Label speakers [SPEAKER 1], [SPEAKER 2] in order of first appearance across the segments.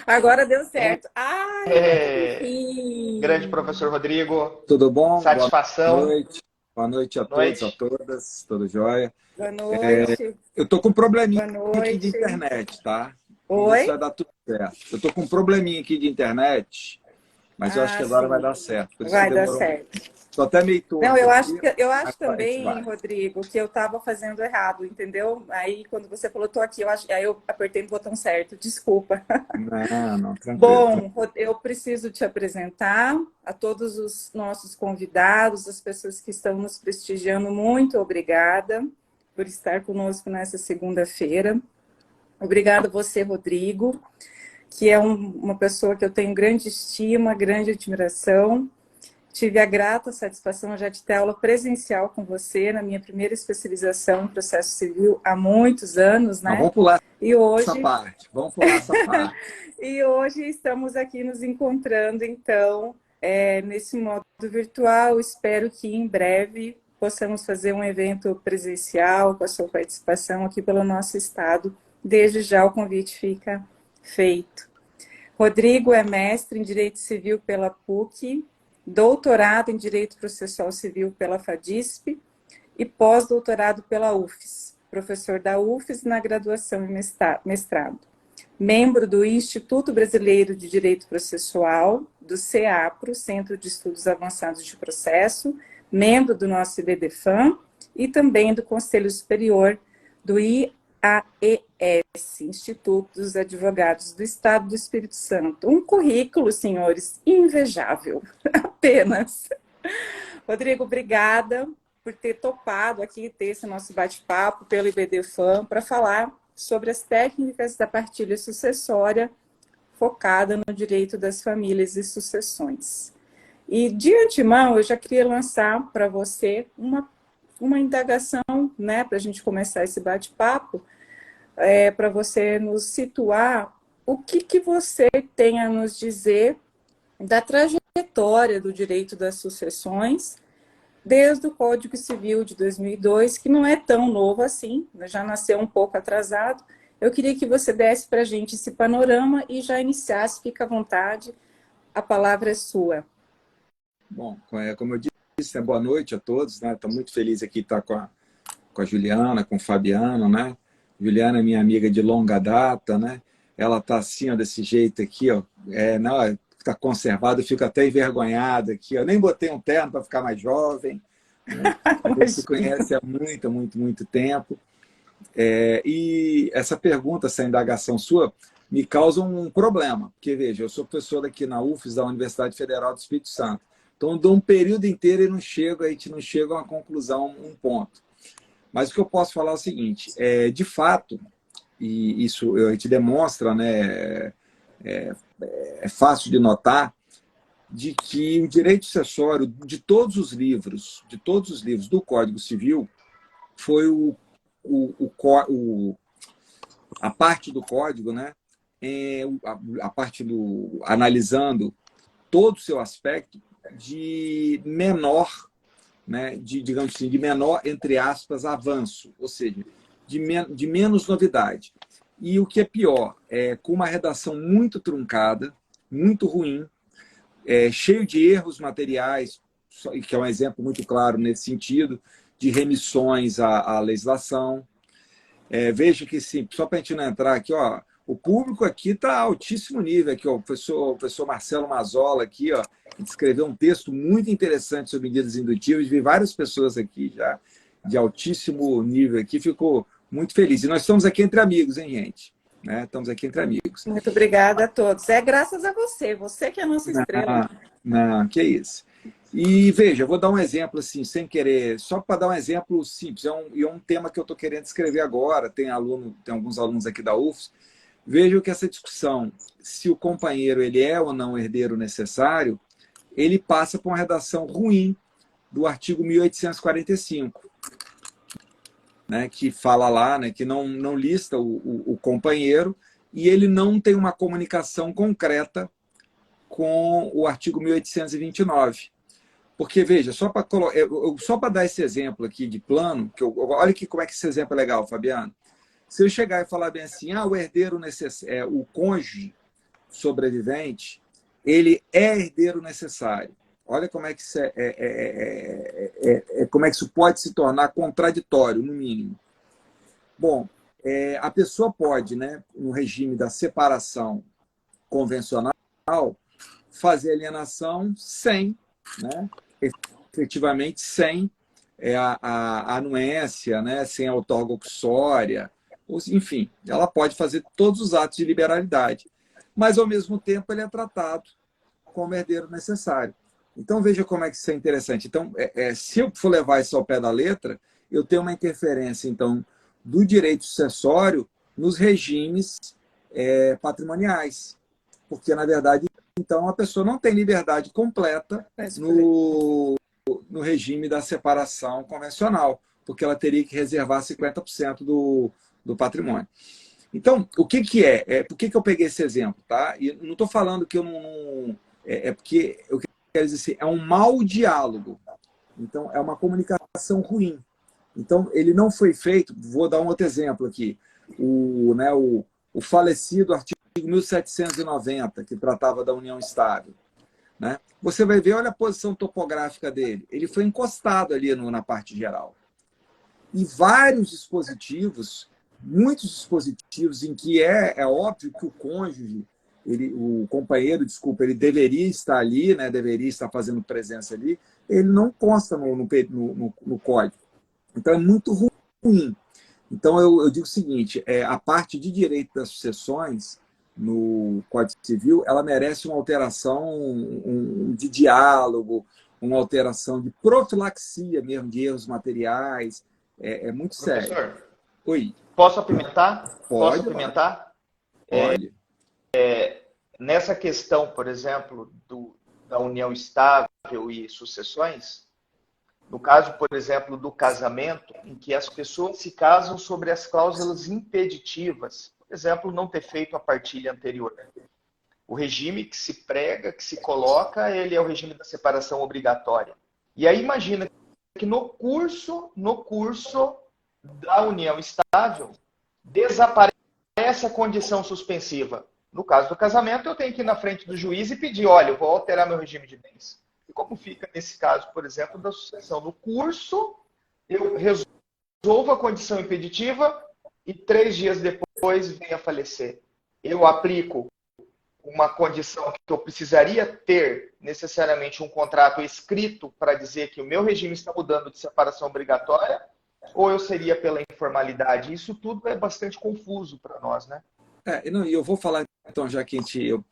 [SPEAKER 1] Agora deu certo. Ai,
[SPEAKER 2] É, grande
[SPEAKER 1] enfim.
[SPEAKER 2] professor Rodrigo,
[SPEAKER 3] Tudo bom? Boa
[SPEAKER 2] satisfação.
[SPEAKER 3] noite. Boa noite a todos, a
[SPEAKER 2] Noite.
[SPEAKER 3] todas. Tudo jóia?
[SPEAKER 1] Boa noite.
[SPEAKER 3] Eu tô com um probleminha
[SPEAKER 1] Boa
[SPEAKER 3] aqui de
[SPEAKER 1] noite.
[SPEAKER 3] internet, tá? Vamos ver se
[SPEAKER 1] Oi?
[SPEAKER 3] vai dar tudo certo. Eu tô com um probleminha aqui de internet, mas eu acho que
[SPEAKER 1] Ah,
[SPEAKER 3] agora vai
[SPEAKER 1] sim.
[SPEAKER 3] dar certo. Por isso que
[SPEAKER 1] Vai dar
[SPEAKER 3] demorou.
[SPEAKER 1] certo.
[SPEAKER 3] Tô até meio
[SPEAKER 1] Não,
[SPEAKER 3] torto aqui,
[SPEAKER 1] eu
[SPEAKER 3] mas
[SPEAKER 1] acho
[SPEAKER 3] a gente
[SPEAKER 1] também,
[SPEAKER 3] vai.
[SPEAKER 1] Rodrigo, que eu estava fazendo errado, entendeu? Aí quando você falou tô aqui, aí eu apertei no botão certo. Desculpa.
[SPEAKER 3] Não, não, tranquilo.
[SPEAKER 1] Bom, eu preciso te apresentar a todos os nossos convidados, as pessoas que estão nos prestigiando. Muito obrigada por estar conosco nessa segunda-feira. Obrigada a você, Rodrigo, que é uma pessoa que eu tenho grande estima, grande admiração. Tive a grata satisfação já de ter aula presencial com você na minha primeira especialização em processo civil há muitos anos,
[SPEAKER 3] Mas
[SPEAKER 1] né?
[SPEAKER 3] vamos pular
[SPEAKER 1] E
[SPEAKER 3] essa
[SPEAKER 1] hoje
[SPEAKER 3] parte. Vamos pular essa parte.
[SPEAKER 1] E hoje estamos aqui nos encontrando, então, nesse modo virtual. Espero que em breve possamos fazer um evento presencial com a sua participação aqui pelo nosso estado. Desde já o convite fica feito. Rodrigo é mestre em Direito Civil pela PUC, doutorado em Direito Processual Civil pela FADISP e pós-doutorado pela UFES, professor da UFES na graduação e mestrado. Membro do Instituto Brasileiro de Direito Processual, do CEAPRO, Centro de Estudos Avançados de Processo, membro do nosso IBDFAM e também do Conselho Superior do IAES, Instituto dos Advogados do Estado do Espírito Santo. Um currículo, senhores, invejável, apenas. Rodrigo, obrigada por ter topado aqui ter esse nosso bate-papo pelo IBDFAM para falar sobre as técnicas da partilha sucessória focada no direito das famílias e sucessões. E, de antemão, eu já queria lançar para você uma indagação, né, para a gente começar esse bate-papo, para você nos situar o que você tem a nos dizer da trajetória do direito das sucessões desde o Código Civil de 2002, que não é tão novo assim, já nasceu um pouco atrasado. Eu queria que você desse para a gente esse panorama e já iniciasse, fica à vontade, a palavra é sua.
[SPEAKER 3] Bom, como eu disse, né, boa noite a todos, né? Estou muito feliz aqui de estar com a Juliana, com o Fabiano, né? Juliana é minha amiga de longa data, né? Ela está assim, ó, desse jeito aqui, ó, não, está conservada, eu fico até envergonhado aqui, eu nem botei um terno para ficar mais jovem, né? A gente se conhece há muito, muito, muito tempo. E essa pergunta, essa indagação sua, me causa um problema, porque, veja, eu sou professor aqui na UFES, da Universidade Federal do Espírito Santo, então eu dou um período inteiro e a gente não chega a uma conclusão, um ponto. Mas o que eu posso falar é o seguinte, de fato, e isso a gente demonstra, né, é fácil de notar, de que o direito sucessório de todos os livros do Código Civil foi a parte do código, né, a parte analisando todo o seu aspecto de menor, né, digamos assim, de menor, entre aspas, avanço, ou seja, de menos novidade. E o que é pior, com uma redação muito truncada, muito ruim, cheio de erros materiais, que é um exemplo muito claro nesse sentido, de remissões à legislação. Veja que, sim, só para a gente não entrar aqui, ó, o público aqui está altíssimo nível. Aqui, ó, o professor Marcelo Mazzola aqui, ó, escreveu um texto muito interessante sobre medidas indutivas. Vi várias pessoas aqui já de altíssimo nível aqui, ficou muito feliz. E nós estamos aqui entre amigos, hein, gente? Né? Estamos aqui entre amigos.
[SPEAKER 1] Muito obrigada a todos. É graças a você que é a nossa estrela.
[SPEAKER 3] Não, que isso. E veja, eu vou dar um exemplo assim, sem querer, só para dar um exemplo simples, é um tema que eu estou querendo escrever agora, tem alguns alunos aqui da UFS. Veja que essa discussão, se o companheiro ele é ou não herdeiro necessário, ele passa por uma redação ruim do artigo 1845, né, que fala lá, né, que não lista o companheiro, e ele não tem uma comunicação concreta com o artigo 1829. Porque, veja, só para dar esse exemplo aqui de plano, olha aqui como é que esse exemplo é legal, Fabiano. Se eu chegar e falar bem assim, o herdeiro o cônjuge sobrevivente, ele é herdeiro necessário. Olha como é que como é que isso pode se tornar contraditório, no mínimo. Bom, a pessoa pode, né, no regime da separação convencional, fazer alienação sem, né, efetivamente sem a anuência, né, sem a outorga uxória, enfim, ela pode fazer todos os atos de liberalidade, mas ao mesmo tempo ele é tratado como herdeiro necessário. Então veja como é que isso é interessante. Então, se eu for levar isso ao pé da letra, eu tenho uma interferência, então, do direito sucessório nos regimes patrimoniais, porque na verdade, então, a pessoa não tem liberdade completa no regime da separação convencional, porque ela teria que reservar 50% do patrimônio. Então, o que é? Por que eu peguei esse exemplo? Tá? E não estou falando que eu não... porque eu quero dizer assim, é um mau diálogo. Então, é uma comunicação ruim. Então, ele não foi feito... Vou dar um outro exemplo aqui. O falecido artigo 1790, que tratava da união estável. Né? Você vai ver, olha a posição topográfica dele. Ele foi encostado ali na parte geral. E vários dispositivos, muitos dispositivos em que é óbvio que o cônjuge, o companheiro, desculpa, ele deveria estar ali, né? Deveria estar fazendo presença ali, ele não consta no código. Então é muito ruim. Então eu digo o seguinte, a parte de direito das sucessões no Código Civil, ela merece uma alteração de diálogo, uma alteração de profilaxia mesmo, de erros materiais. É muito sério.
[SPEAKER 2] Professor,
[SPEAKER 3] Oi.
[SPEAKER 2] posso apimentar?
[SPEAKER 3] Pode.
[SPEAKER 2] Posso apimentar?
[SPEAKER 3] Pode.
[SPEAKER 2] Nessa questão, por exemplo, da união estável e sucessões, no caso, por exemplo, do casamento, em que as pessoas se casam sobre as cláusulas impeditivas, por exemplo, não ter feito a partilha anterior. O regime que se prega, que se coloca, ele é o regime da separação obrigatória. E aí imagina que no curso da união estável, desaparece a condição suspensiva. No caso do casamento, eu tenho que ir na frente do juiz e pedir, olha, eu vou alterar meu regime de bens. E como fica nesse caso, por exemplo, da sucessão? No curso, eu resolvo a condição impeditiva e 3 dias depois vem a falecer. Eu aplico uma condição que eu precisaria ter necessariamente um contrato escrito para dizer que o meu regime está mudando de separação obrigatória, ou eu seria pela informalidade? Isso tudo é bastante confuso para nós, né?
[SPEAKER 3] E eu vou falar, então, já que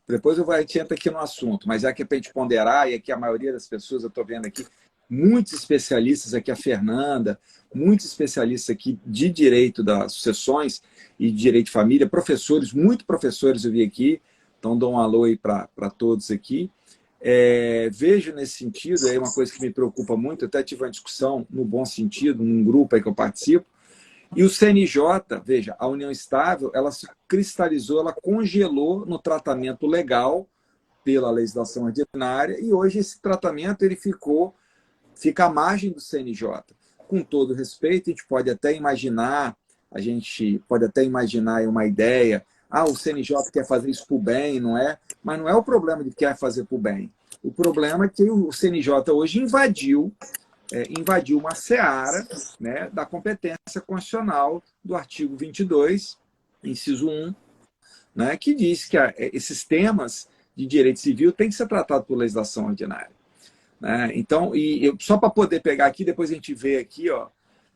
[SPEAKER 3] depois a gente entra aqui no assunto, mas já que é para a gente ponderar, e aqui a maioria das pessoas, eu estou vendo aqui, muitos especialistas, aqui a Fernanda, muitos especialistas aqui de direito das sucessões e de direito de família, professores, muitos professores eu vi aqui, então dou um alô aí para todos aqui. Vejo nesse sentido, é uma coisa que me preocupa muito, eu até tive uma discussão no bom sentido, num grupo aí que eu participo, e o CNJ, veja, a união estável, ela se cristalizou, ela congelou no tratamento legal pela legislação ordinária, e hoje esse tratamento ele fica à margem do CNJ. Com todo respeito, a gente pode até imaginar uma ideia, o CNJ quer fazer isso para o bem, não é? Mas não é o problema de quer fazer para o bem. O problema é que o CNJ hoje invadiu uma seara, né, da competência constitucional do artigo 22, inciso 1, né, que diz que esses temas de direito civil têm que ser tratados por legislação ordinária. Né? Então, só para poder pegar aqui, depois a gente vê aqui, ó,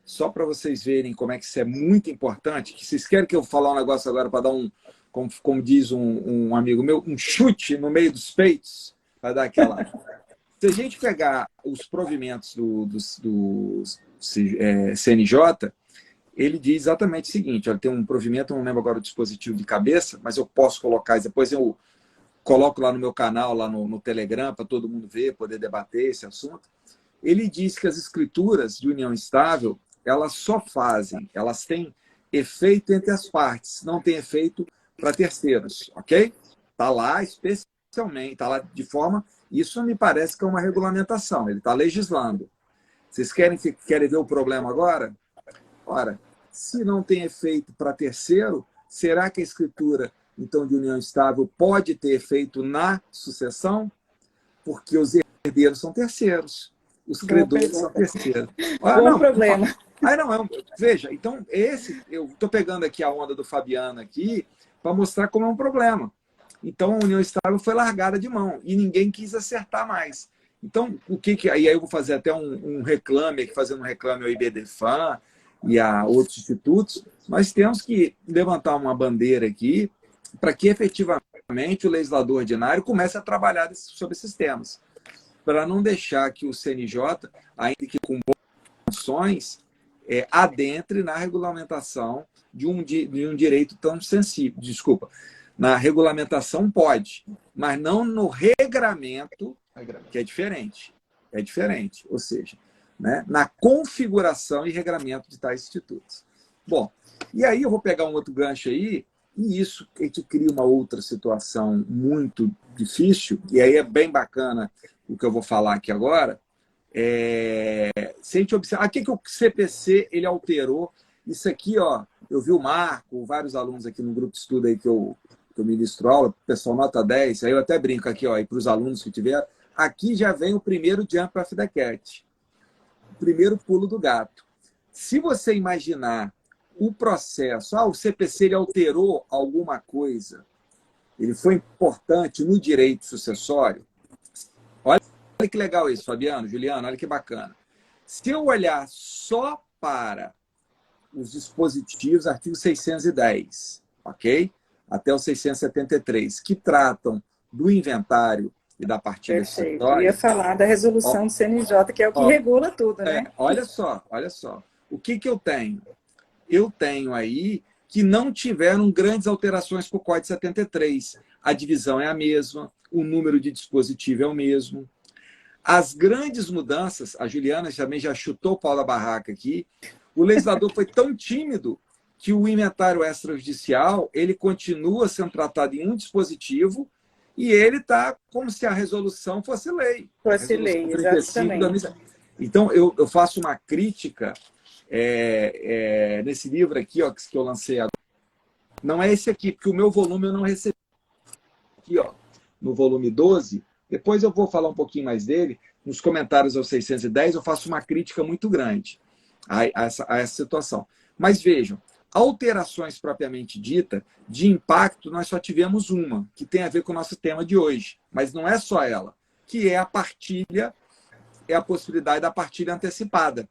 [SPEAKER 3] só para vocês verem como é que isso é muito importante, que vocês querem que eu falar um negócio agora para dar como diz um amigo meu, um chute no meio dos peitos, para dar aquela... Se a gente pegar os provimentos do CNJ, ele diz exatamente o seguinte, olha, tem um provimento, não lembro agora o dispositivo de cabeça, mas eu posso colocar, depois eu coloco lá no meu canal, lá no Telegram, para todo mundo ver, poder debater esse assunto. Ele diz que as escrituras de união estável, elas têm efeito entre as partes, não tem efeito para terceiros, ok? Está lá especialmente, está lá de forma... Isso me parece que é uma regulamentação, ele está legislando. Vocês querem ver o problema agora? Ora, se não tem efeito para terceiro, será que a escritura então, de união estável pode ter efeito na sucessão, porque os herdeiros são terceiros, os credores são terceiros. Ah,
[SPEAKER 1] Bom
[SPEAKER 3] não,
[SPEAKER 1] problema.
[SPEAKER 3] não, veja, então, eu estou pegando aqui a onda do Fabiano aqui para mostrar como é um problema. Então, a união estável foi largada de mão e ninguém quis acertar mais. Então, aí eu vou fazer até um reclame, aqui fazendo um reclame ao IBDFAN e a outros institutos, nós temos que levantar uma bandeira aqui para que efetivamente o legislador ordinário comece a trabalhar sobre esses temas, para não deixar que o CNJ, ainda que com boas funções, adentre na regulamentação de um direito tão sensível. Desculpa, na regulamentação pode, mas não no regramento, que é diferente. É diferente, ou seja, né, na configuração e regramento de tais institutos. Bom, e aí eu vou pegar um outro gancho aí, e isso a gente cria uma outra situação muito difícil, e aí é bem bacana o que eu vou falar aqui agora. Se a gente observar, o que o CPC ele alterou, isso aqui, ó, eu vi o Marco, vários alunos aqui no grupo de estudo aí que eu ministro aula, pessoal nota 10, aí eu até brinco aqui, ó, e para os alunos que tiver, aqui já vem o primeiro jump of the cat, o primeiro pulo do gato. Se você imaginar o processo, o CPC ele alterou alguma coisa, ele foi importante no direito sucessório, olha que legal isso, Fabiano, Juliano, olha que bacana. Se eu olhar só para os dispositivos, artigo 610, ok? Até o 673, que tratam do inventário e da partilha sucessória.
[SPEAKER 1] Eu ia falar da resolução do CNJ, que é o que regula tudo, né?
[SPEAKER 3] Olha só. O que eu tenho? Eu tenho aí que não tiveram grandes alterações para o Código 73. A divisão é a mesma, o número de dispositivo é o mesmo. As grandes mudanças, a Juliana também já chutou o pau da barraca aqui, o legislador foi tão tímido que o inventário extrajudicial ele continua sendo tratado em um dispositivo e ele está como se a resolução fosse lei.
[SPEAKER 1] Fosse lei, exatamente.
[SPEAKER 3] Então, eu faço uma crítica nesse livro aqui, ó, que eu lancei agora. Não é esse aqui, porque o meu volume eu não recebi. Aqui, ó, no volume 12, depois eu vou falar um pouquinho mais dele. Nos comentários ao 610, eu faço uma crítica muito grande a essa situação. Mas vejam, alterações propriamente dita, de impacto, nós só tivemos uma, que tem a ver com o nosso tema de hoje. Mas não é só ela, que é a partilha, é a possibilidade da partilha antecipada,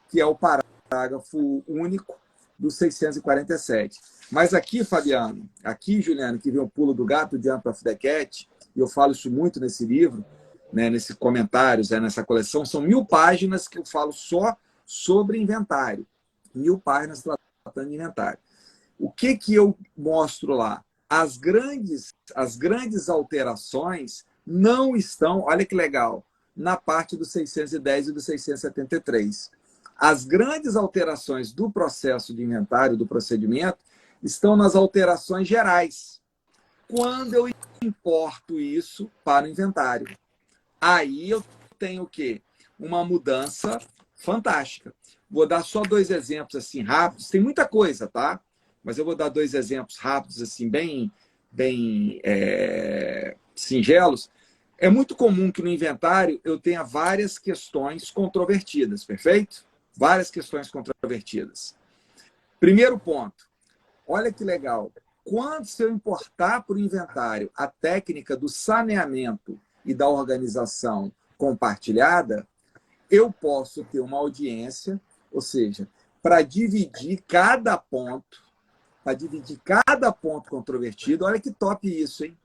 [SPEAKER 3] que é o parágrafo único do 647. Mas aqui, Fabiano, aqui, Juliano, que vem o pulo do gato, Jump of the Cat, e eu falo isso muito nesse livro, né, nesses comentários, nessa coleção, são 1000 páginas que eu falo só sobre inventário. 1000 páginas tratando de inventário. O que eu mostro lá? As grandes alterações não estão, olha que legal, na parte do 610 e do 673. As grandes alterações do processo de inventário, do procedimento, estão nas alterações gerais. Quando eu importo isso para o inventário, aí eu tenho o quê? Uma mudança fantástica. Vou dar só 2 exemplos assim rápidos. Tem muita coisa, tá? Mas eu vou dar 2 exemplos rápidos, assim, bem singelos. É muito comum que no inventário eu tenha várias questões controvertidas, perfeito? Várias questões controvertidas. Primeiro ponto. Olha que legal. Quando se eu importar para o inventário a técnica do saneamento e da organização compartilhada, eu posso ter uma audiência, ou seja, para dividir cada ponto controvertido, olha que top isso, hein?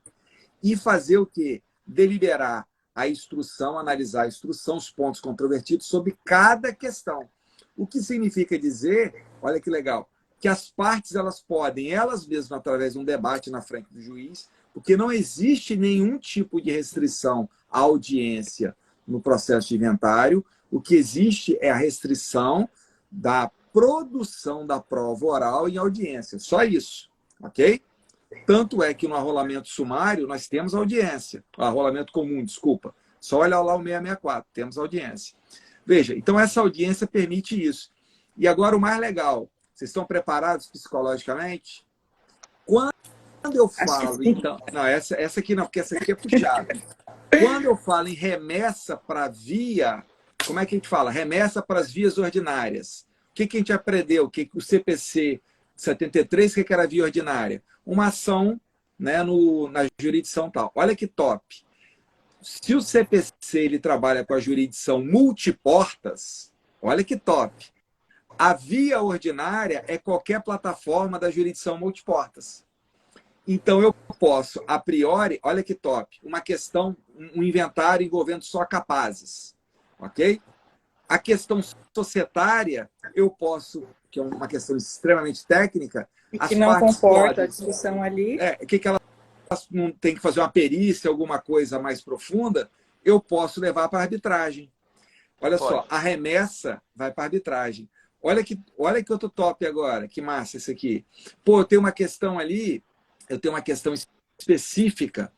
[SPEAKER 3] E fazer o quê? Deliberar a instrução, analisar a instrução, os pontos controvertidos sobre cada questão. O que significa dizer, olha que legal, que as partes elas podem, elas mesmas, através de um debate na frente do juiz, porque não existe nenhum tipo de restrição à audiência no processo de inventário, o que existe é a restrição da produção da prova oral em audiência. Só isso, ok? Tanto é que no arrolamento sumário nós temos audiência. Arrolamento comum, desculpa. Só olhar lá o 664, temos audiência. Veja, então essa audiência permite isso. E agora o mais legal, vocês estão preparados psicologicamente? Quando eu
[SPEAKER 1] Acho que
[SPEAKER 3] falo,
[SPEAKER 1] sim.
[SPEAKER 3] então... Não, essa aqui não, porque essa aqui é puxada. Quando eu falo em remessa para via, como é que a gente fala? Remessa para as vias ordinárias. O que a gente aprendeu? Que o CPC 73, o que era a via ordinária? Uma ação, né, na jurisdição tal. Olha que top. Se o CPC ele trabalha com a jurisdição multiportas, olha que top. A via ordinária é qualquer plataforma da jurisdição multiportas. Então, eu posso, a priori, olha que top, uma questão, um inventário envolvendo só capazes, ok? A questão societária, eu posso, que é uma questão extremamente técnica,
[SPEAKER 1] E que
[SPEAKER 3] as
[SPEAKER 1] não
[SPEAKER 3] partes
[SPEAKER 1] comporta a
[SPEAKER 3] podem...
[SPEAKER 1] discussão ali.
[SPEAKER 3] O que elas não tem que fazer uma perícia, alguma coisa mais profunda, eu posso levar para arbitragem. Olha só,
[SPEAKER 2] Pode.
[SPEAKER 3] a remessa vai para arbitragem. Olha que outro top agora, que massa esse aqui. Pô, eu tenho uma questão ali, eu tenho uma questão específica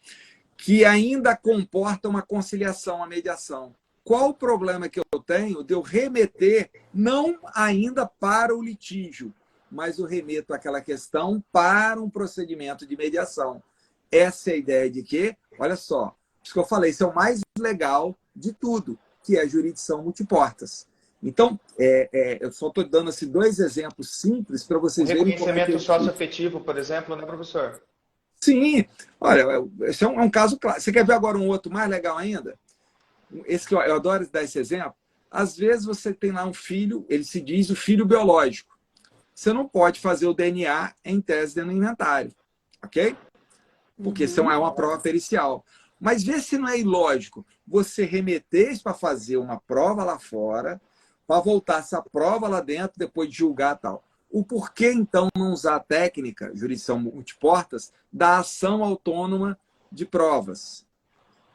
[SPEAKER 3] que ainda comporta uma conciliação, uma mediação. Qual o problema que eu tenho de eu remeter, não ainda para o litígio, mas eu remeto aquela questão para um procedimento de mediação? Essa é a ideia de que, olha só, isso que eu falei, isso é o mais legal de tudo, que é a jurisdição multiportas. Então, eu só estou dando assim, 2 exemplos simples para
[SPEAKER 2] O
[SPEAKER 3] vocês verem como é que
[SPEAKER 2] reconhecimento
[SPEAKER 3] a gente...
[SPEAKER 2] socioafetivo, por exemplo, né, professor?
[SPEAKER 3] Sim, olha, esse é um caso claro. Você quer ver agora um outro mais legal ainda? Esse que eu adoro dar esse exemplo. Às vezes você tem lá um filho, ele se diz o filho biológico. Você não pode fazer o DNA em tese dentro do inventário, ok? Porque isso é uma prova pericial. Mas vê se não é ilógico você remeter isso para fazer uma prova lá fora, para voltar essa prova lá dentro, depois de julgar tal. O porquê, então, não usar a técnica, jurisdição multiportas, da ação autônoma de provas?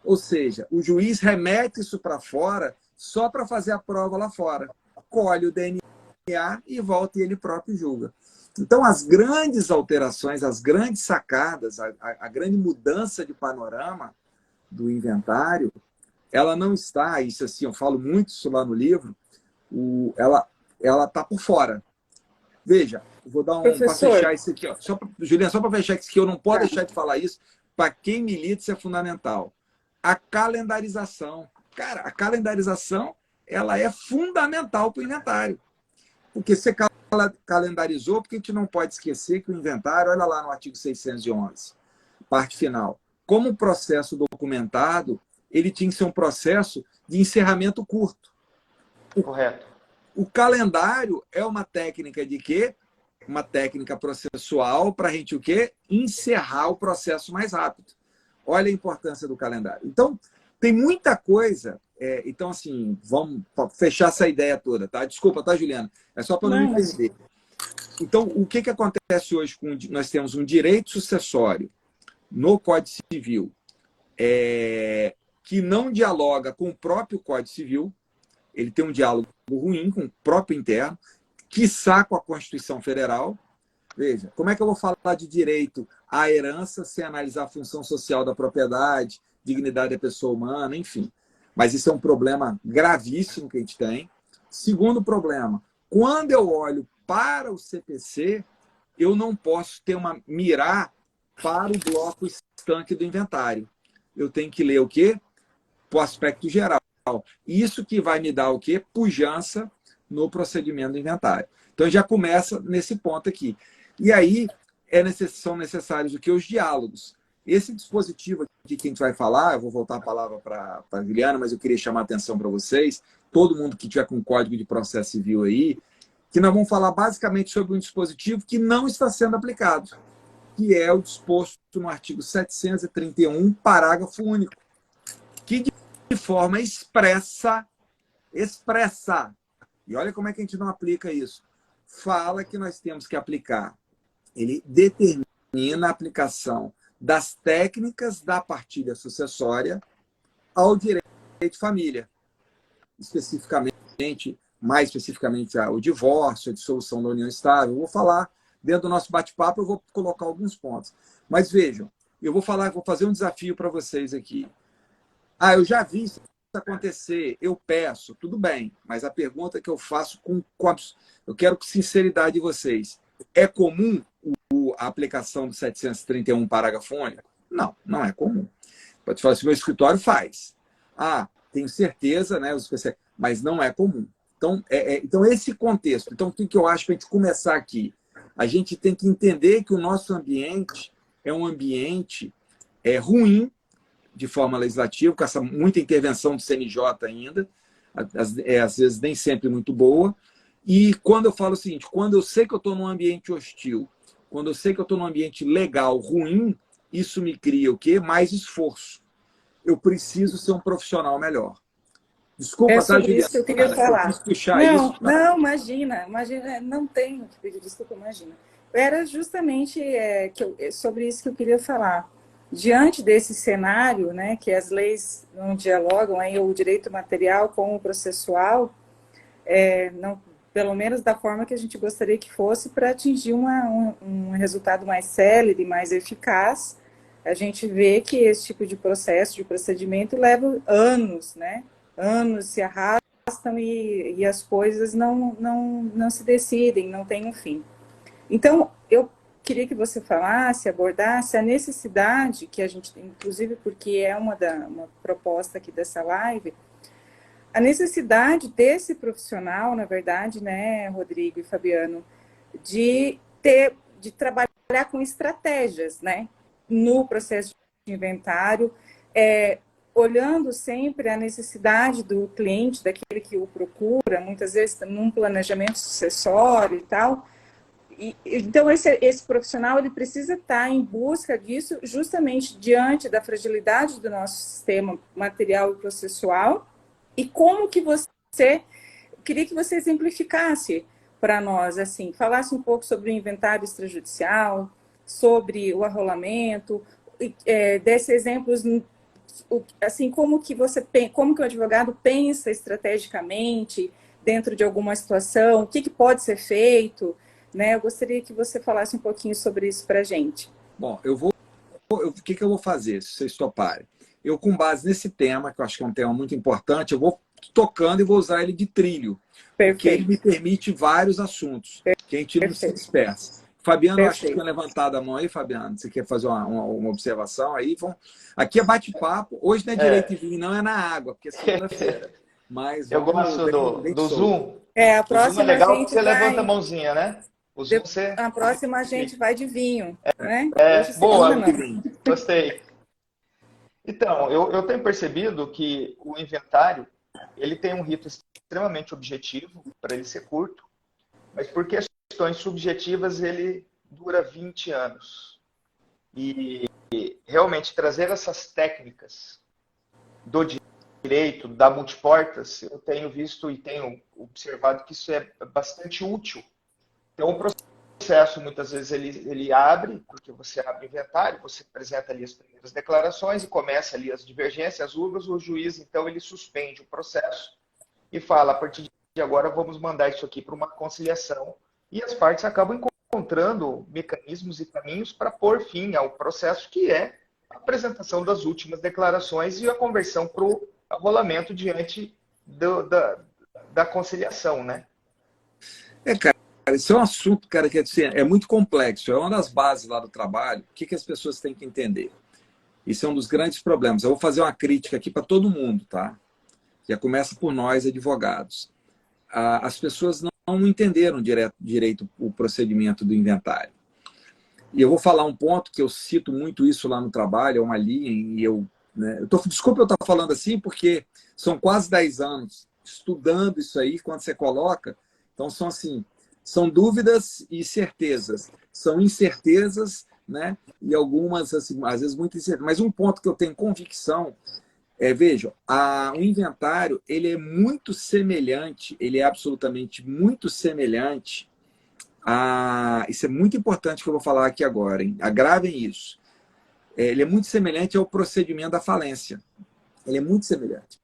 [SPEAKER 3] Ou seja, o juiz remete isso para fora só para fazer a prova lá fora. Colhe o DNA e volta e ele próprio julga. Então, as grandes alterações, as grandes sacadas, a grande mudança de panorama do inventário, ela não está, isso assim, eu falo muito isso lá no livro, ela está por fora. Veja, vou dar para
[SPEAKER 1] Professor,
[SPEAKER 3] fechar isso aqui. Ó. Juliana, só para fechar isso aqui, eu não posso
[SPEAKER 1] tá.
[SPEAKER 3] deixar de falar isso, para quem milita isso é fundamental. A calendarização. Cara, a calendarização ela é fundamental para o inventário. Porque você calendarizou, porque a gente não pode esquecer que o inventário, olha lá no artigo 611, parte final. Como o processo documentado, ele tinha que ser um processo de encerramento curto.
[SPEAKER 2] Correto.
[SPEAKER 3] O calendário é uma técnica de quê? Uma técnica processual para a gente o quê? Encerrar o processo mais rápido. Olha a importância do calendário. Então, tem muita coisa. Então, assim, vamos fechar essa ideia toda, tá? Desculpa, tá, Juliana? É só para não me perder. Então, o que acontece hoje? Nós temos um direito sucessório no Código Civil que não dialoga com o próprio Código Civil. Ele tem um diálogo ruim com o próprio interno, quiçá com a Constituição Federal. Veja, como é que eu vou falar de direito à herança sem analisar a função social da propriedade, dignidade da pessoa humana, enfim. Mas isso é um problema gravíssimo que a gente tem. Segundo problema, quando eu olho para o CPC, eu não posso mirar para o bloco estanque do inventário. Eu tenho que ler o quê? Para o aspecto geral. Isso que vai me dar o quê? Pujança no procedimento do inventário. Então, já começa nesse ponto aqui. E aí, são necessários o quê? Os diálogos. Esse dispositivo aqui que a gente vai falar, eu vou voltar a palavra para a Juliana, mas eu queria chamar a atenção para vocês, todo mundo que tiver com código de processo civil aí, que nós vamos falar basicamente sobre um dispositivo que não está sendo aplicado, que é o disposto no artigo 731, parágrafo único, que de forma expressa, e olha como é que a gente não aplica isso, fala que nós temos que aplicar, ele determina a aplicação das técnicas da partilha sucessória ao direito de família, mais especificamente o divórcio, a dissolução da união estável. Eu vou falar, dentro do nosso bate-papo, eu vou colocar alguns pontos. Mas vejam, vou fazer um desafio para vocês aqui. Eu já vi isso acontecer, eu peço, tudo bem, mas a pergunta que eu faço eu quero sinceridade de vocês. É comum a aplicação do 731 parágrafo único? Não, não é comum. Pode falar assim, meu escritório faz. Ah, tenho certeza, né, mas não é comum. Então, então, esse contexto. Então, o que eu acho para a gente começar aqui? A gente tem que entender que o nosso ambiente é um ambiente ruim, de forma legislativa, com essa muita intervenção do CNJ ainda, às vezes nem sempre muito boa. E quando eu falo o seguinte, quando eu sei que eu estou num ambiente hostil, quando eu sei que eu estou num ambiente legal, ruim, isso me cria o quê? Mais esforço. Eu preciso ser um profissional melhor. Desculpa,
[SPEAKER 1] É
[SPEAKER 3] tá,
[SPEAKER 1] sobre
[SPEAKER 3] Juliana?
[SPEAKER 1] isso que eu queria
[SPEAKER 3] Eu
[SPEAKER 1] falar.
[SPEAKER 3] quis puxar
[SPEAKER 1] Não,
[SPEAKER 3] isso.
[SPEAKER 1] não, imagina, não tenho que pedir desculpa, imagina. Era justamente sobre isso que eu queria falar. Diante desse cenário, né, que as leis não dialogam, aí, o direito material com o processual, não, pelo menos da forma que a gente gostaria que fosse, para atingir um resultado mais célere, mais eficaz, a gente vê que esse tipo de processo, de procedimento, leva anos, né? Anos se arrastam e as coisas não se decidem, não tem um fim. Então, eu queria que você falasse, abordasse a necessidade que a gente tem, inclusive porque é uma proposta aqui dessa live, a necessidade desse profissional, na verdade, né, Rodrigo e Fabiano, de trabalhar com estratégias, né, no processo de inventário, olhando sempre a necessidade do cliente, daquele que o procura, muitas vezes num planejamento sucessório e tal. Então, esse profissional ele precisa estar em busca disso justamente diante da fragilidade do nosso sistema material e processual. E como que você... Queria que você exemplificasse para nós, assim, falasse um pouco sobre o inventário extrajudicial, sobre o arrolamento, desse exemplos, assim, como que o advogado pensa estrategicamente dentro de alguma situação, o que pode ser feito, né? Eu gostaria que você falasse um pouquinho sobre isso para a gente.
[SPEAKER 3] Bom, o que eu vou fazer, se vocês toparem? Eu, com base nesse tema, que eu acho que é um tema muito importante, eu vou tocando e vou usar ele de trilho.
[SPEAKER 1] Perfeito.
[SPEAKER 3] Porque ele me permite vários assuntos, que a gente não se dispersa. Fabiano, eu acho que tinha levantado a mão aí, Fabiano. Você quer fazer uma observação aí? Aqui é bate-papo. Hoje não é direito de vinho, não é na água, porque é segunda-feira. Mas
[SPEAKER 2] eu gosto do Zoom.
[SPEAKER 1] A próxima
[SPEAKER 2] o Zoom é legal
[SPEAKER 1] gente
[SPEAKER 2] porque você levanta a mãozinha, né? O Zoom você...
[SPEAKER 1] A próxima a gente vai de vinho, né?
[SPEAKER 2] Boa, gostei. Então, eu tenho percebido que o inventário ele tem um rito extremamente objetivo, para ele ser curto, mas por questões subjetivas ele dura 20 anos. E realmente trazer essas técnicas do direito, da multiportas, eu tenho visto e tenho observado que isso é bastante útil. Então, o processo, muitas vezes, ele abre, porque você abre o inventário, você apresenta ali as primeiras declarações e começa ali as divergências, as dúvidas, o juiz, então, ele suspende o processo e fala, a partir de agora, vamos mandar isso aqui para uma conciliação. E as partes acabam encontrando mecanismos e caminhos para pôr fim ao processo, que é a apresentação das últimas declarações e a conversão para o arrolamento diante da conciliação, né?
[SPEAKER 3] Cara, isso é um assunto, cara, que é muito complexo. É uma das bases lá do trabalho. O que as pessoas têm que entender? Isso é um dos grandes problemas. Eu vou fazer uma crítica aqui para todo mundo, tá? Já começa por nós, advogados. As pessoas não entenderam direito o procedimento do inventário. E eu vou falar um ponto que eu cito muito isso lá no trabalho, é uma linha, e desculpa eu estar falando assim, porque são quase 10 anos estudando isso aí, quando você coloca. Então, são dúvidas e certezas. São incertezas, né? E algumas, assim, às vezes, muito incertezas. Mas um ponto que eu tenho convicção vejam, o inventário, ele é muito semelhante, ele é absolutamente muito semelhante isso é muito importante que eu vou falar aqui agora, hein? Agravem isso. Ele é muito semelhante ao procedimento da falência. Ele é muito semelhante.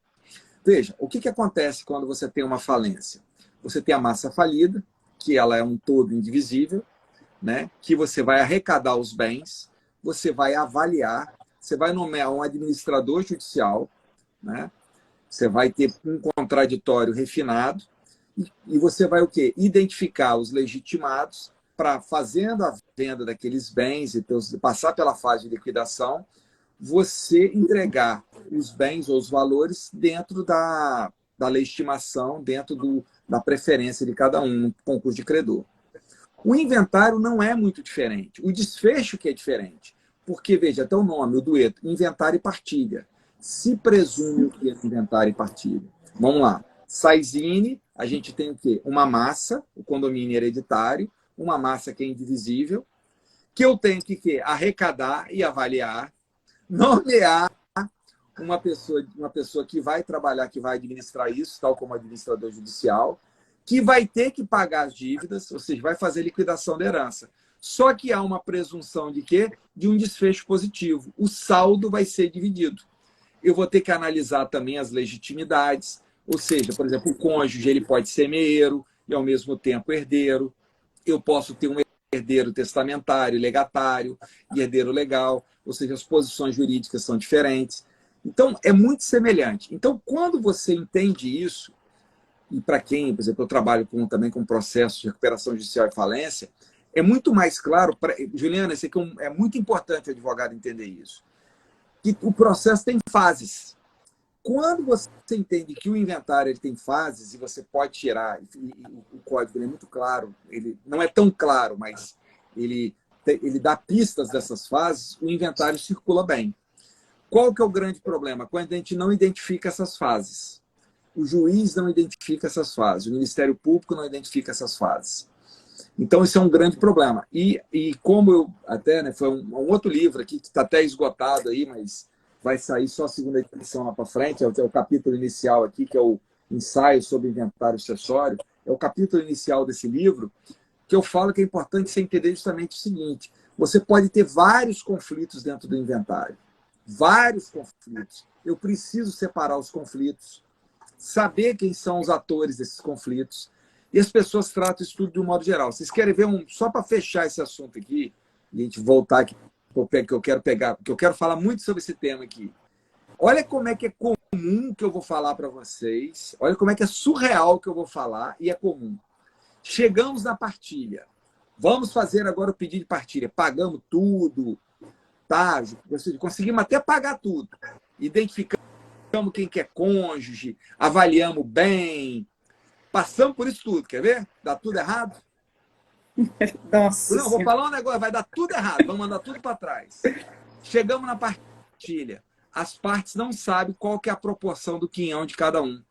[SPEAKER 3] Veja, o que acontece quando você tem uma falência? Você tem a massa falida, que ela é um todo indivisível, né? Que você vai arrecadar os bens, você vai avaliar, você vai nomear um administrador judicial, né? Você vai ter um contraditório refinado e você vai o quê? Identificar os legitimados, para, fazendo a venda daqueles bens e passar pela fase de liquidação, você entregar os bens ou os valores dentro da legitimação, dentro da preferência de cada um no concurso de credor. O inventário não é muito diferente. O desfecho que é diferente. Porque, veja, até o nome, o dueto, inventário e partilha. Se presume o que é inventário e partilha. Vamos lá. Saizine, a gente tem o quê? Uma massa, o condomínio hereditário, uma massa que é indivisível, que eu tenho que arrecadar e avaliar, nomear uma pessoa que vai trabalhar, que vai administrar isso, tal como administrador judicial, que vai ter que pagar as dívidas, ou seja, vai fazer liquidação da herança. Só que há uma presunção de quê? De um desfecho positivo. O saldo vai ser dividido. Eu vou ter que analisar também as legitimidades, ou seja, por exemplo, o cônjuge ele pode ser meeiro e, ao mesmo tempo, herdeiro. Eu posso ter um herdeiro testamentário, legatário e herdeiro legal, ou seja, as posições jurídicas são diferentes. Então, é muito semelhante. Então, quando você entende isso, e para quem, por exemplo, eu trabalho também com processos de recuperação judicial e falência, é muito mais claro, Juliana, isso aqui é muito importante o advogado entender isso, que o processo tem fases. Quando você entende que o inventário ele tem fases e você pode tirar, e o código ele é muito claro, ele não é tão claro, mas ele dá pistas dessas fases, o inventário circula bem. Qual que é o grande problema? Quando a gente não identifica essas fases. O juiz não identifica essas fases, o Ministério Público não identifica essas fases. Então, isso é um grande problema. E como eu até, né, foi um outro livro aqui, que está até esgotado aí, mas vai sair só a segunda edição lá para frente, é o capítulo inicial aqui, que é o ensaio sobre inventário sucessório, é o capítulo inicial desse livro, que eu falo que é importante você entender justamente o seguinte, você pode ter vários conflitos dentro do inventário. Vários conflitos. Eu preciso separar os conflitos, saber quem são os atores desses conflitos. E as pessoas tratam isso tudo de um modo geral. Vocês querem ver só para fechar esse assunto aqui, e a gente voltar aqui, que eu quero pegar, porque eu quero falar muito sobre esse tema aqui. Olha como é que é comum que eu vou falar para vocês, olha como é que é surreal que eu vou falar, e é comum. Chegamos na partilha. Vamos fazer agora o pedido de partilha. Pagamos tudo, tá? Conseguimos até pagar tudo. Identificamos quem que é cônjuge, avaliamos bem, passamos por isso tudo, quer ver? Dá tudo errado?
[SPEAKER 1] Nossa.
[SPEAKER 3] Não, vou falar um negócio, vai dar tudo errado, vamos mandar tudo para trás. Chegamos na partilha. As partes não sabem qual que é a proporção do quinhão de cada um.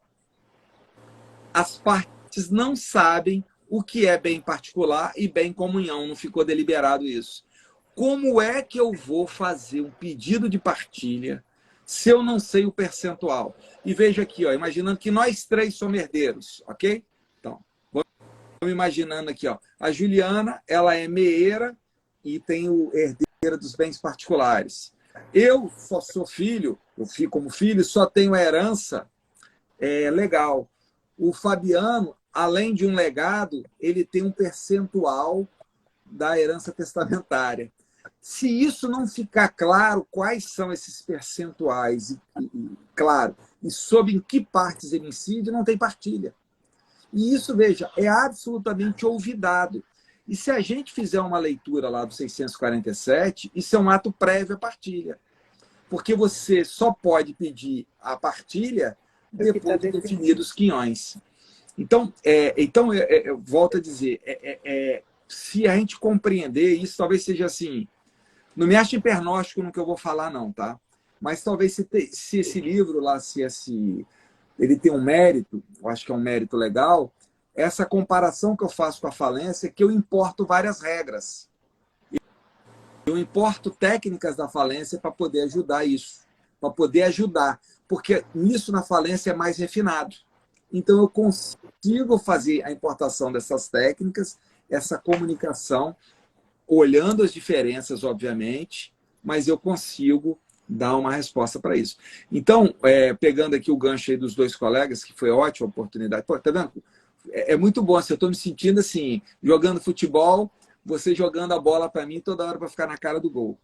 [SPEAKER 3] As partes não sabem o que é bem particular e bem comunhão, não ficou deliberado isso. Como é que eu vou fazer um pedido de partilha se eu não sei o percentual? E veja aqui, ó, imaginando que nós três somos herdeiros, ok? Então, vamos imaginando aqui, ó, a Juliana, ela é meeira e tem o herdeiro dos bens particulares. Eu só sou filho, eu fico como filho, só tenho a herança legal. O Fabiano, além de um legado, ele tem um percentual da herança testamentária. Se isso não ficar claro, quais são esses percentuais, claro, e sob em que partes ele incide, não tem partilha. E isso, veja, é absolutamente olvidado. E se a gente fizer uma leitura lá do 647, isso é um ato prévio à partilha. Porque você só pode pedir a partilha depois de definidos os quinhões. Então, eu volto a dizer, se a gente compreender isso, talvez seja assim, não me ache hipernóstico no que eu vou falar, não, tá? Mas talvez se esse livro lá, ele tem um mérito, eu acho que é um mérito legal, essa comparação que eu faço com a falência é que eu importo várias regras. Eu importo técnicas da falência para poder ajudar isso, para poder ajudar, porque nisso na falência é mais refinado. Então eu consigo fazer a importação dessas técnicas, essa comunicação, olhando as diferenças, obviamente, mas eu consigo dar uma resposta para isso. Então, pegando aqui o gancho aí dos dois colegas, que foi ótima oportunidade. Pô, tá vendo? É muito bom, assim, eu estou me sentindo assim, jogando futebol, você jogando a bola para mim toda hora para ficar na cara do gol.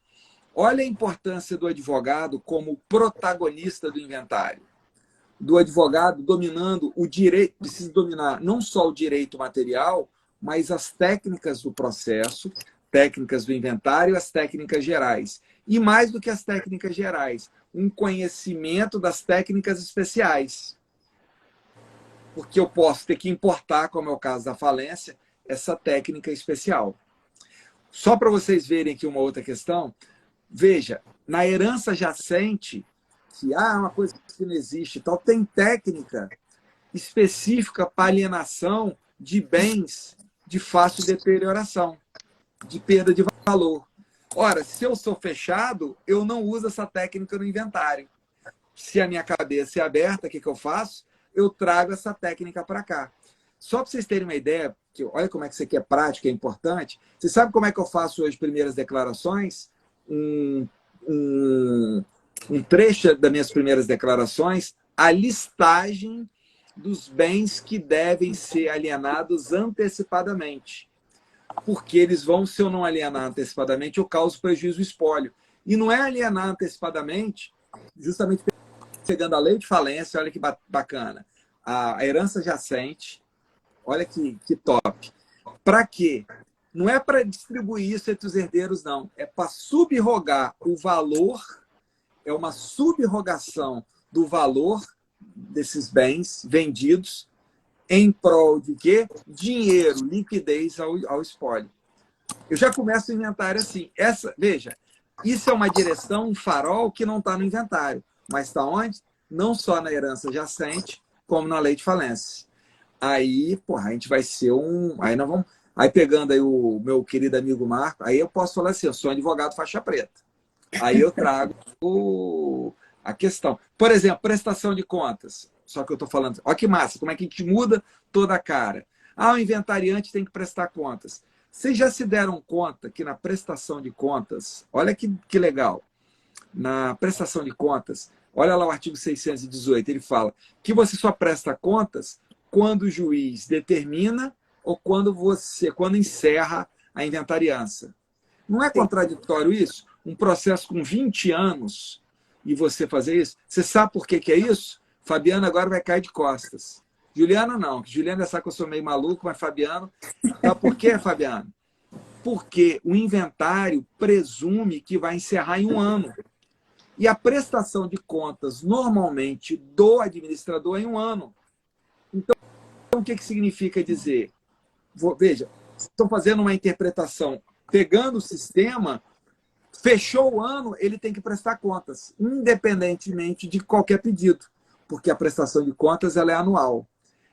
[SPEAKER 3] Olha a importância do advogado como protagonista do inventário. Do advogado dominando o direito, precisa dominar não só o direito material, mas as técnicas do processo, técnicas do inventário, as técnicas gerais. E mais do que as técnicas gerais, um conhecimento das técnicas especiais. Porque eu posso ter que importar, como é o caso da falência, essa técnica especial. Só para vocês verem aqui uma outra questão, veja, na herança jacente, que é uma coisa que não existe, tal, tem técnica específica para alienação de bens de fácil deterioração, de perda de valor. Ora, se eu sou fechado, eu não uso essa técnica no inventário. Se a minha cabeça é aberta, o que eu faço? Eu trago essa técnica para cá. Só para vocês terem uma ideia, que olha como é que isso aqui é prático, é importante. Você sabe como é que eu faço hoje primeiras declarações? Um trecho das minhas primeiras declarações, a listagem dos bens que devem ser alienados antecipadamente. Porque eles vão, se eu não alienar antecipadamente, eu causo prejuízo e espólio. E não é alienar antecipadamente, justamente pegando a lei de falência, olha que bacana, a herança jacente, olha que top. Para quê? Não é para distribuir isso entre os herdeiros, não. É para subrogar o valor, é uma subrogação do valor desses bens vendidos em prol de quê? Dinheiro, liquidez ao espólio. Eu já começo o inventário assim. Veja, isso é uma direção, um farol que não está no inventário, mas está onde? Não só na herança jacente, como na lei de falência. Aí, porra, a gente vai ser Aí nós vamos. Aí pegando aí o meu querido amigo Marco, aí eu posso falar assim, eu sou advogado faixa preta. Aí eu trago a questão. Por exemplo, prestação de contas. Só que eu estou falando, olha que massa, como é que a gente muda toda a cara. Ah, o inventariante tem que prestar contas. Vocês já se deram conta que na prestação de contas, olha que legal, na prestação de contas, olha lá o artigo 618, ele fala que você só presta contas quando o juiz determina ou quando encerra a inventariança. Não é contraditório isso? Um processo com 20 anos e você fazer isso? Você sabe por que é isso? Fabiano agora vai cair de costas. Juliana não. Juliana sabe que eu sou meio maluco, mas Fabiano... Sabe por quê, Fabiano? Porque o inventário presume que vai encerrar em 1 ano. E a prestação de contas, normalmente, do administrador é em 1 ano. Então, o que significa dizer? Veja, estão fazendo uma interpretação. Pegando o sistema, fechou o ano, ele tem que prestar contas, independentemente de qualquer pedido. Porque a prestação de contas ela é anual.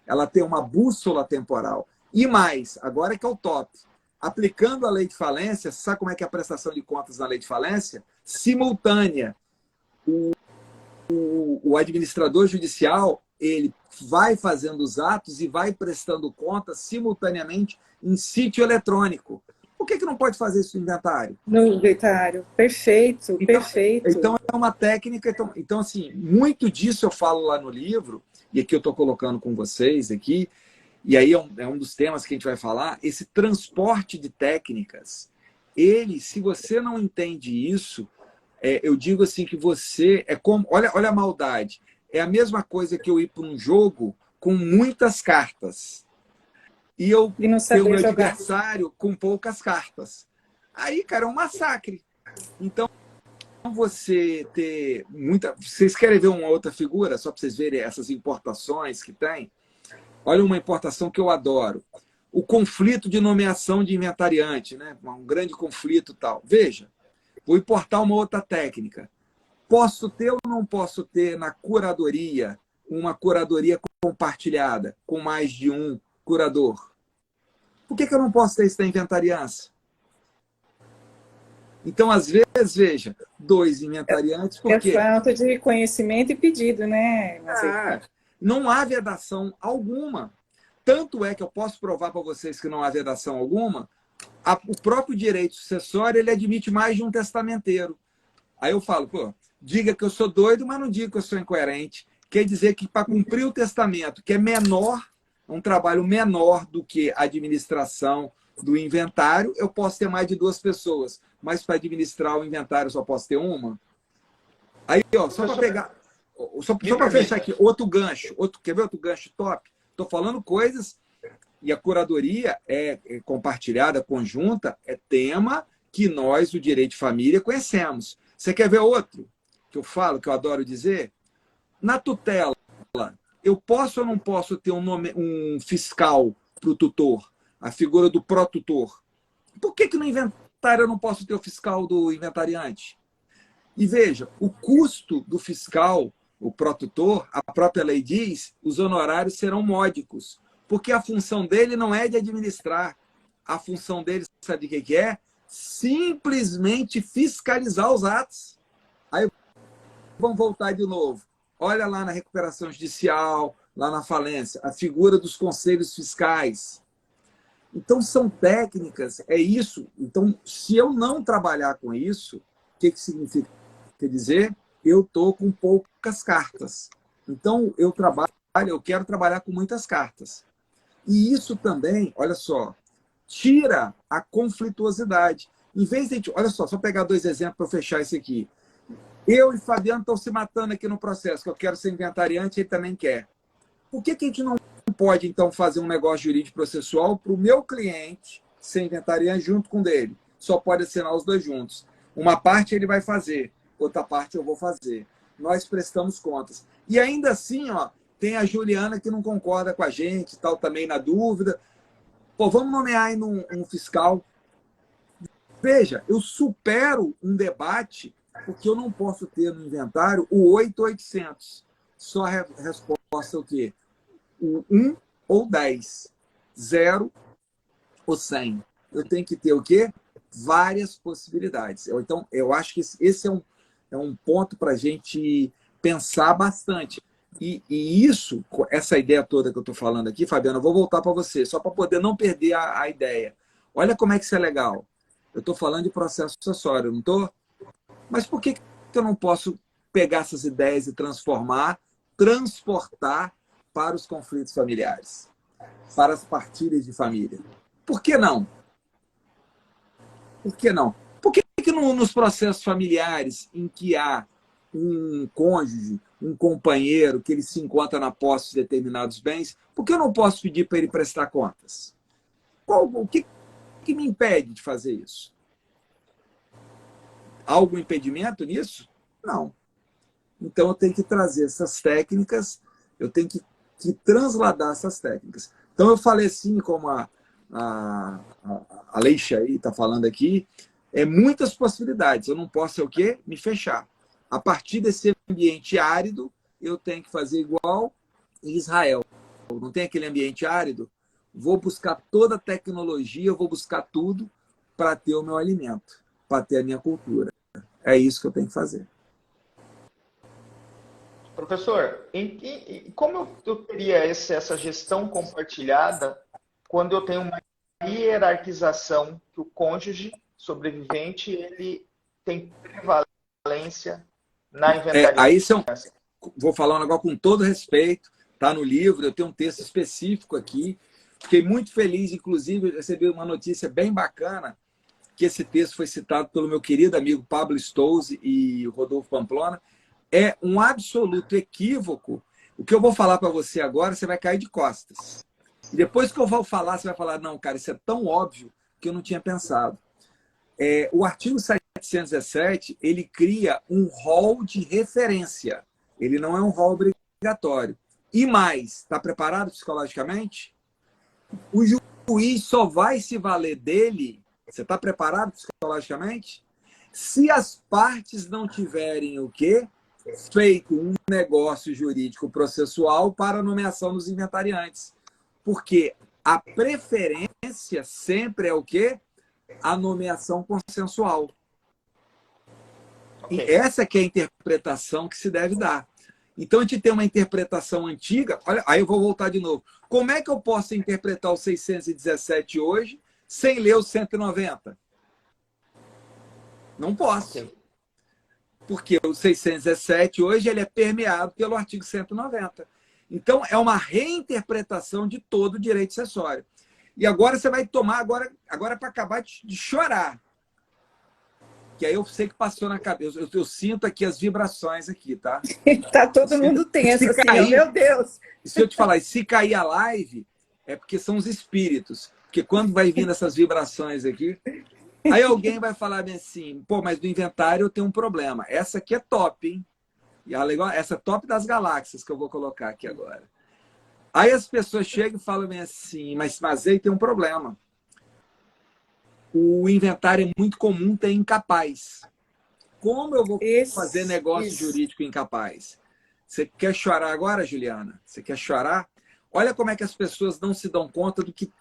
[SPEAKER 3] Ela tem uma bússola temporal. E mais, agora que é o top. Aplicando a lei de falência, sabe como é que é a prestação de contas na lei de falência? Simultânea. O administrador judicial, ele vai fazendo os atos e vai prestando contas simultaneamente em sítio eletrônico. Por que não pode fazer isso no inventário?
[SPEAKER 1] No inventário. Perfeito, perfeito.
[SPEAKER 3] Então, é uma técnica. Então, assim, muito disso eu falo lá no livro, e aqui eu estou colocando com vocês aqui, e aí é um dos temas que a gente vai falar, esse transporte de técnicas, se você não entende isso, eu digo assim que você é como... Olha a maldade. É a mesma coisa que eu ir para um jogo com muitas cartas. E eu ter o meu adversário com poucas cartas. Aí, cara, é um massacre. Então, você ter muita... Vocês querem ver uma outra figura? Só para vocês verem essas importações que tem. Olha uma importação que eu adoro. O conflito de nomeação de inventariante, né? Um grande conflito e tal. Veja, vou importar uma outra técnica. Posso ter ou não posso ter na curadoria uma curadoria compartilhada com mais de um curador? Por que eu não posso ter isso na inventariança? Então, às vezes, veja, 2 inventariantes, por quê?
[SPEAKER 1] É falta de conhecimento e pedido, né?
[SPEAKER 3] Não há vedação alguma. Tanto é que eu posso provar para vocês que não há vedação alguma, o próprio direito sucessório ele admite mais de um testamenteiro. Aí eu falo, pô, diga que eu sou doido, mas não diga que eu sou incoerente. Quer dizer que para cumprir o testamento, que é menor, um trabalho menor do que a administração do inventário, eu posso ter mais de 2 pessoas, mas para administrar o inventário eu só posso ter uma. Aí, ó, só para pegar, só para fechar aqui, outro gancho, quer ver outro gancho top? Estou falando coisas E a curadoria é compartilhada, conjunta, é tema que nós, do direito de família, conhecemos. Você quer ver outro que eu falo, que eu adoro dizer? Na tutela, eu posso ou não posso ter um fiscal para o tutor, a figura do pró-tutor? Por que no inventário eu não posso ter o fiscal do inventariante? E veja, o custo do fiscal, o pró-tutor, a própria lei diz, os honorários serão módicos, porque a função dele não é de administrar. A função dele, sabe o que é? Simplesmente fiscalizar os atos. Aí vamos voltar de novo. Olha lá na recuperação judicial, lá na falência, a figura dos conselhos fiscais. Então, são técnicas, é isso. Então, se eu não trabalhar com isso, o que significa? Quer dizer, eu estou com poucas cartas. Então, eu quero trabalhar com muitas cartas. E isso também, olha só, tira a conflituosidade. Em vez de... Olha só pegar 2 exemplos para fechar isso aqui. Eu e Fabiano estão se matando aqui no processo, que eu quero ser inventariante e ele também quer. Por que a gente não pode, então, fazer um negócio jurídico processual para o meu cliente ser inventariante junto com o dele? Só pode assinar os 2 juntos. Uma parte ele vai fazer, outra parte eu vou fazer. Nós prestamos contas. E ainda assim, ó, tem a Juliana que não concorda com a gente, tal, também na dúvida. Pô, vamos nomear aí um fiscal. Veja, eu supero um debate porque eu não posso ter no inventário o 8800. Só a resposta é o quê? O 1 ou 10. 0 ou 100. Eu tenho que ter o quê? Várias possibilidades. Então, eu acho que esse é um ponto para a gente pensar bastante. E isso, essa ideia toda que eu estou falando aqui, Fabiana, eu vou voltar para você, só para poder não perder a ideia. Olha como é que isso é legal. Eu estou falando de processo sucessório, não estou? Mas por que eu não posso pegar essas ideias e transportar para os conflitos familiares, para as partilhas de família? Por que não? Por que não? Por que nos processos familiares em que há um cônjuge, um companheiro, que ele se encontra na posse de determinados bens, por que eu não posso pedir para ele prestar contas? O que me impede de fazer isso? Há algum impedimento nisso? Não. Então, eu tenho que trazer essas técnicas, eu tenho que transladar essas técnicas. Então, eu falei assim, como a Leixa aí está falando aqui, muitas possibilidades. Eu não posso, o quê? Me fechar. A partir desse ambiente árido, eu tenho que fazer igual em Israel. Não tem aquele ambiente árido? Vou buscar toda a tecnologia, eu vou buscar tudo para ter o meu alimento, para ter a minha cultura. É isso que eu tenho que fazer.
[SPEAKER 2] Professor, como eu teria essa gestão compartilhada quando eu tenho uma hierarquização que o cônjuge sobrevivente ele tem prevalência na inventariação?
[SPEAKER 3] Vou falar um negócio com todo respeito, está no livro, eu tenho um texto específico aqui. Fiquei muito feliz, inclusive, recebi uma notícia bem bacana, que esse texto foi citado pelo meu querido amigo Pablo Stolze e Rodolfo Pamplona. É um absoluto equívoco. O que eu vou falar para você agora, você vai cair de costas. E depois que eu vou falar, você vai falar, não, cara, isso é tão óbvio que eu não tinha pensado. O artigo 717, ele cria um rol de referência. Ele não é um rol obrigatório. E mais, está preparado psicologicamente? O juiz só vai se valer dele. Você está preparado psicologicamente? Se as partes não tiverem o quê? Feito um negócio jurídico processual para a nomeação dos inventariantes. Porque a preferência sempre é o quê? A nomeação consensual. Okay. E essa que é a interpretação que se deve dar. Então, a gente tem uma interpretação antiga. Olha, aí eu vou voltar de novo. Como é que eu posso interpretar o 617 hoje sem ler o 190? Não posso. Okay. Porque o 617 hoje ele é permeado pelo artigo 190. Então, é uma reinterpretação de todo o direito acessório. E agora você vai tomar, agora é para acabar de chorar. Que aí eu sei que passou na cabeça. Eu sinto aqui as vibrações aqui, tá?
[SPEAKER 1] Tá todo mundo tenso, assim, cair, meu Deus.
[SPEAKER 3] Se eu te falar, se cair a live, é porque são os espíritos. Porque quando vai vindo essas vibrações aqui, aí alguém vai falar bem assim, pô, mas do inventário eu tenho um problema. Essa aqui é top, hein? E essa é top das galáxias que eu vou colocar aqui agora. Aí as pessoas chegam e falam bem assim, mas aí tem um problema. O inventário é muito comum ter incapaz. Como eu vou fazer negócio jurídico incapaz? Você quer chorar agora, Juliana? Você quer chorar? Olha como é que as pessoas não se dão conta do que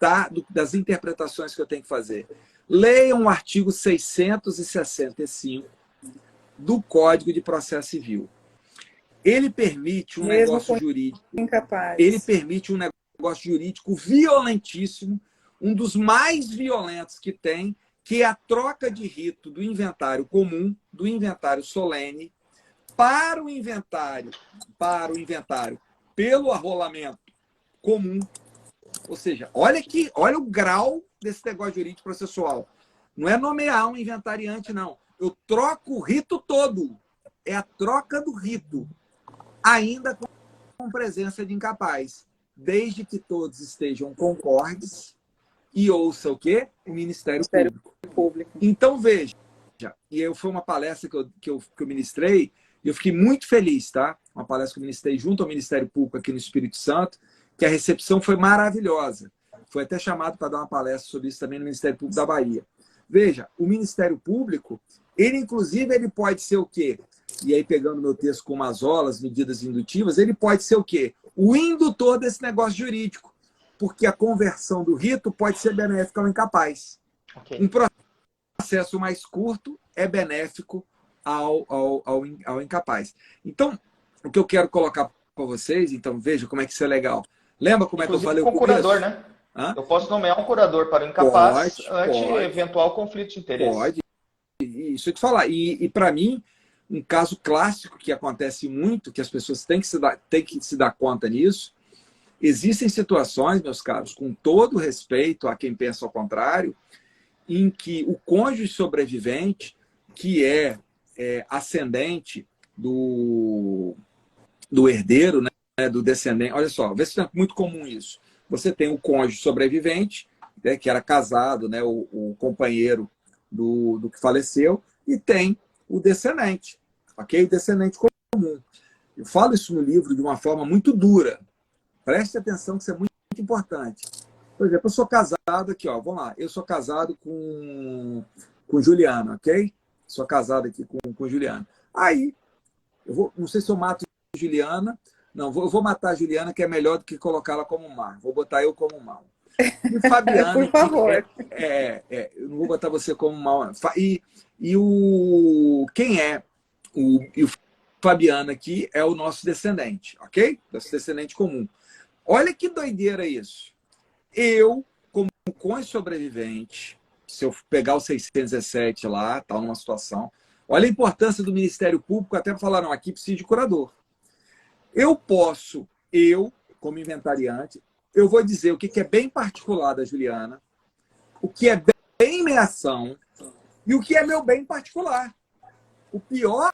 [SPEAKER 3] das interpretações que eu tenho que fazer. Leiam o artigo 665 do Código de Processo Civil. Ele permite um negócio jurídico.
[SPEAKER 1] Incapaz.
[SPEAKER 3] Ele permite um negócio jurídico violentíssimo, um dos mais violentos que tem, que é a troca de rito do inventário comum, do inventário solene, para o inventário pelo arrolamento comum. Ou seja, olha o grau desse negócio jurídico processual. Não é nomear um inventariante, não. Eu troco o rito todo. É a troca do rito, ainda com presença de incapaz, desde que todos estejam concordes e ouça o quê? O Ministério Público. Então, veja, foi uma palestra que eu ministrei, e eu fiquei muito feliz, tá? Uma palestra que eu ministrei junto ao Ministério Público aqui no Espírito Santo, que a recepção foi maravilhosa. Foi até chamado para dar uma palestra sobre isso também no Ministério Público da Bahia. Veja, o Ministério Público, ele pode ser o quê? E aí, pegando meu texto com Mazola, medidas indutivas, ele pode ser o quê? O indutor desse negócio jurídico, porque a conversão do rito pode ser benéfica ao incapaz. Okay. Um processo mais curto é benéfico ao incapaz. Então, o que eu quero colocar para vocês, então, veja como é que isso é legal. Lembra como
[SPEAKER 2] inclusive,
[SPEAKER 3] é que eu falei?
[SPEAKER 2] Com o curador, né? Hã? Eu posso nomear um curador para o incapaz ante eventual conflito de interesse.
[SPEAKER 3] Pode. Isso eu te falar. E para mim, um caso clássico que acontece muito, que as pessoas têm que se dar conta nisso, existem situações, meus caros, com todo respeito a quem pensa ao contrário, em que o cônjuge sobrevivente, que é ascendente do herdeiro, né, do descendente, olha só, vê se é muito comum isso. Você tem o cônjuge sobrevivente, né, que era casado, né, o companheiro do que faleceu, e tem o descendente, ok? O descendente comum. Eu falo isso no livro de uma forma muito dura. Preste atenção que isso é muito importante. Por exemplo, eu sou casado aqui, ó, vamos lá. Eu sou casado com Juliana, ok? Sou casado aqui com Juliana. Aí, não sei se eu mato Juliana. Não, eu vou matar a Juliana, que é melhor do que colocá-la como mar. Vou botar eu como mal. E o Fabiano...
[SPEAKER 1] Por favor.
[SPEAKER 3] Eu não vou botar você como mal. E o Fabiano aqui é o nosso descendente, ok? Nosso descendente comum. Olha que doideira isso. Eu, como cônjuge sobrevivente, se eu pegar o 617 lá, tá numa situação... Olha a importância do Ministério Público, até para falar, não, aqui precisa de curador. Como inventariante, eu vou dizer o que é bem particular da Juliana, o que é bem minha ação e o que é meu bem particular. O pior